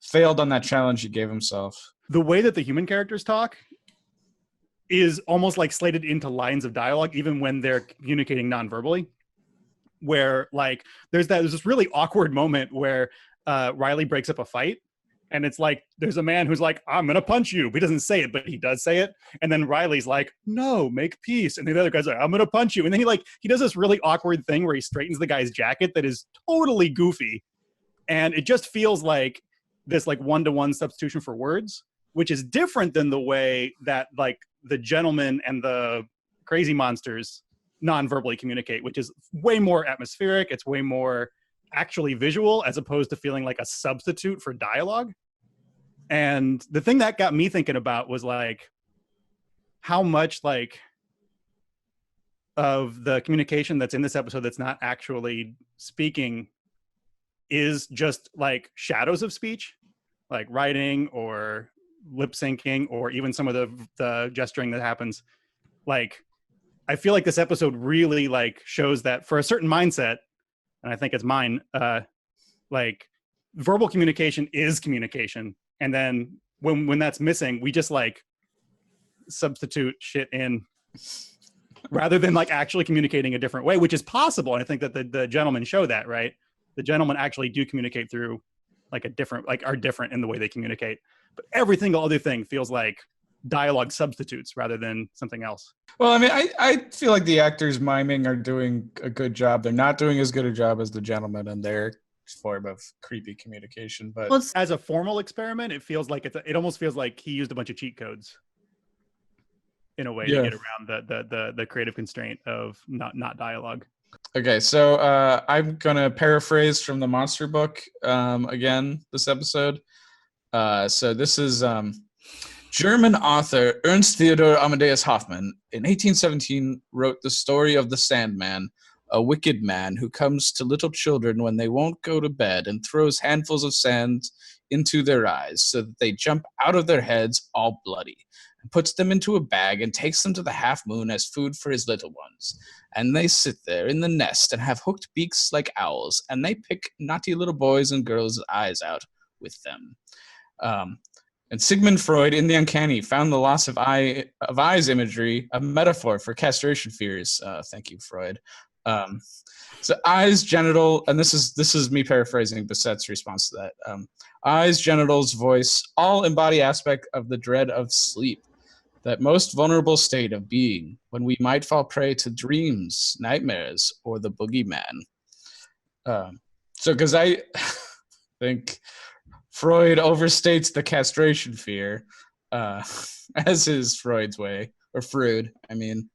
failed on that challenge he gave himself. The way that the human characters talk is almost like slated into lines of dialogue, even when they're communicating non-verbally. Where like there's this really awkward moment where Riley breaks up a fight, and it's like there's a man who's like, I'm gonna punch you, but he doesn't say it, but he does say it. And then Riley's like, no, make peace. And the other guy's like, I'm gonna punch you. And then he does this really awkward thing where he straightens the guy's jacket that is totally goofy. And it just feels like this like one-to-one substitution for words, which is different than the way that like the gentleman and the crazy monsters non-verbally communicate, which is way more atmospheric. It's way more actually visual as opposed to feeling like a substitute for dialogue. And the thing that got me thinking about was like how much like of the communication that's in this episode that's not actually speaking is just like shadows of speech, like writing or lip syncing or even some of the gesturing that happens. Like I feel like this episode really like shows that for a certain mindset, and I think it's mine, like verbal communication is communication. And then when that's missing, we just like substitute shit in rather than like actually communicating a different way, which is possible. And I think that the gentlemen show that, right? The gentlemen actually do communicate through like a different, like are different in the way they communicate. But every single other thing feels like dialogue substitutes rather than something else. Well, I mean, I feel like the actors miming are doing a good job. They're not doing as good a job as the gentleman in their form of creepy communication. But as a formal experiment, it feels like it almost feels like he used a bunch of cheat codes in a way to get around the creative constraint of not dialogue. Okay, so I'm gonna paraphrase from the Monster book again this episode. So this is German author Ernst Theodor Amadeus Hoffmann in 1817 wrote the story of the Sandman, a wicked man who comes to little children when they won't go to bed and throws handfuls of sand into their eyes so that they jump out of their heads all bloody, and puts them into a bag and takes them to the half moon as food for his little ones. And they sit there in the nest and have hooked beaks like owls, and they pick naughty little boys and girls' eyes out with them. And Sigmund Freud, in The Uncanny, found the loss of eyes imagery a metaphor for castration fears. Thank you, Freud. So eyes, genital, and this is me paraphrasing Bassett's response to that. Eyes, genitals, voice, all embody aspect of the dread of sleep, that most vulnerable state of being when we might fall prey to dreams, nightmares, or the boogeyman. So because I think Freud overstates the castration fear, as is Freud's way, or Freud, I mean.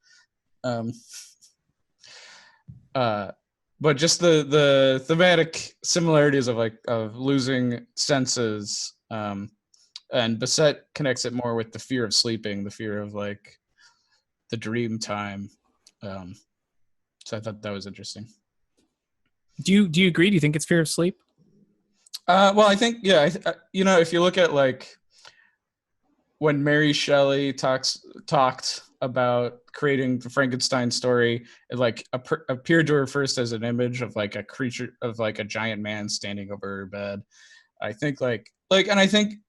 but just the thematic similarities of losing senses, and Bassett connects it more with the fear of sleeping, the fear of like the dream time. So I thought that was interesting. Do you agree? Do you think it's fear of sleep? Well, I think if you look at like when Mary Shelley talked about creating the Frankenstein story, it like appeared to her first as an image of like a creature, of like a giant man standing over her bed. I think I think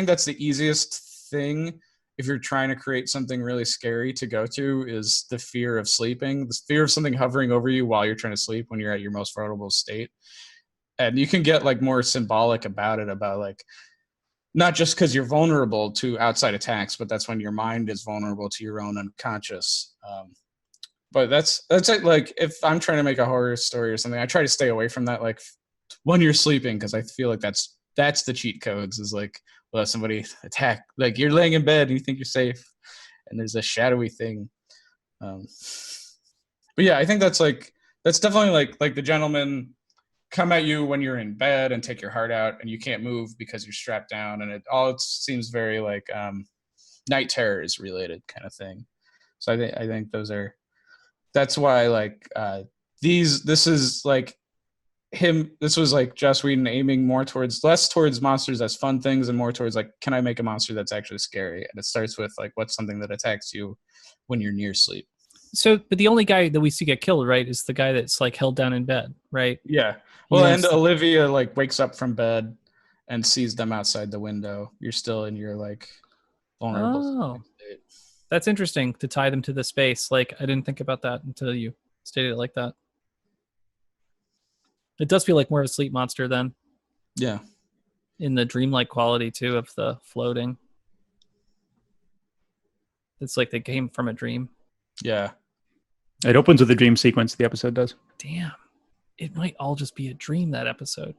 that's the easiest thing if you're trying to create something really scary to go to, is the fear of sleeping, the fear of something hovering over you while you're trying to sleep when you're at your most vulnerable state. And you can get like more symbolic about it, about like, not just because you're vulnerable to outside attacks, but that's when your mind is vulnerable to your own unconscious. But that's it. Like if I'm trying to make a horror story or something, I try to stay away from that. Like when you're sleeping, because I feel like that's the cheat codes, is like, well, somebody attack, like you're laying in bed and you think you're safe, and there's a shadowy thing. But yeah, I think that's definitely like the gentleman come at you when you're in bed and take your heart out and you can't move because you're strapped down, and it seems very like night terrors related kind of thing. So I think that's why like this is like this was like Joss Whedon aiming less towards monsters as fun things and more towards like, can I make a monster that's actually scary? And it starts with like, what's something that attacks you when you're near sleep. So, but the only guy that we see get killed, right, is the guy that's like held down in bed, right? Yeah. Well, and Olivia like wakes up from bed and sees them outside the window. You're still in your like vulnerable state. That's interesting to tie them to the space. Like I didn't think about that until you stated it like that. It does feel like more of a sleep monster then. Yeah. In the dreamlike quality too of the floating. It's like they came from a dream. Yeah. It opens with a dream sequence, the episode does. Damn. It might all just be a dream, that episode.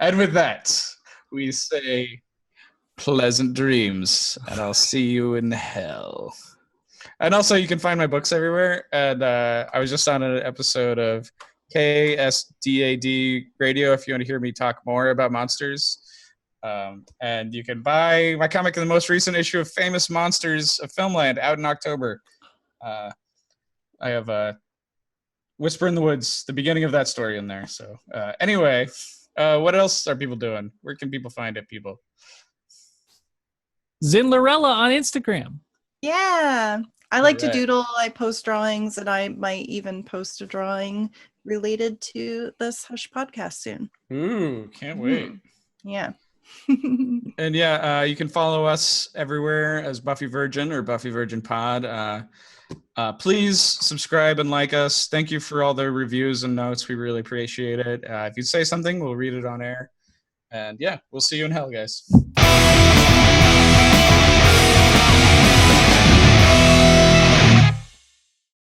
And with that, we say pleasant dreams, and I'll see you in hell. And also, you can find my books everywhere. And I was just on an episode of KSDAD Radio if you want to hear me talk more about monsters. And you can buy my comic in the most recent issue of Famous Monsters of Filmland out in October. I have a Whisper in the Woods, the beginning of that story in there. So anyway, what else are people doing? Where can people find it, people? Zinlarella on Instagram. Yeah. I like to doodle. I post drawings, and I might even post a drawing related to this Hush podcast soon. Ooh, can't wait. Yeah. And yeah, you can follow us everywhere as Buffy Virgin or Buffy Virgin Pod. Please subscribe and like us. Thank you for all the reviews and notes. We really appreciate it. If you say something, we'll read it on air. And yeah, we'll see you in hell, guys.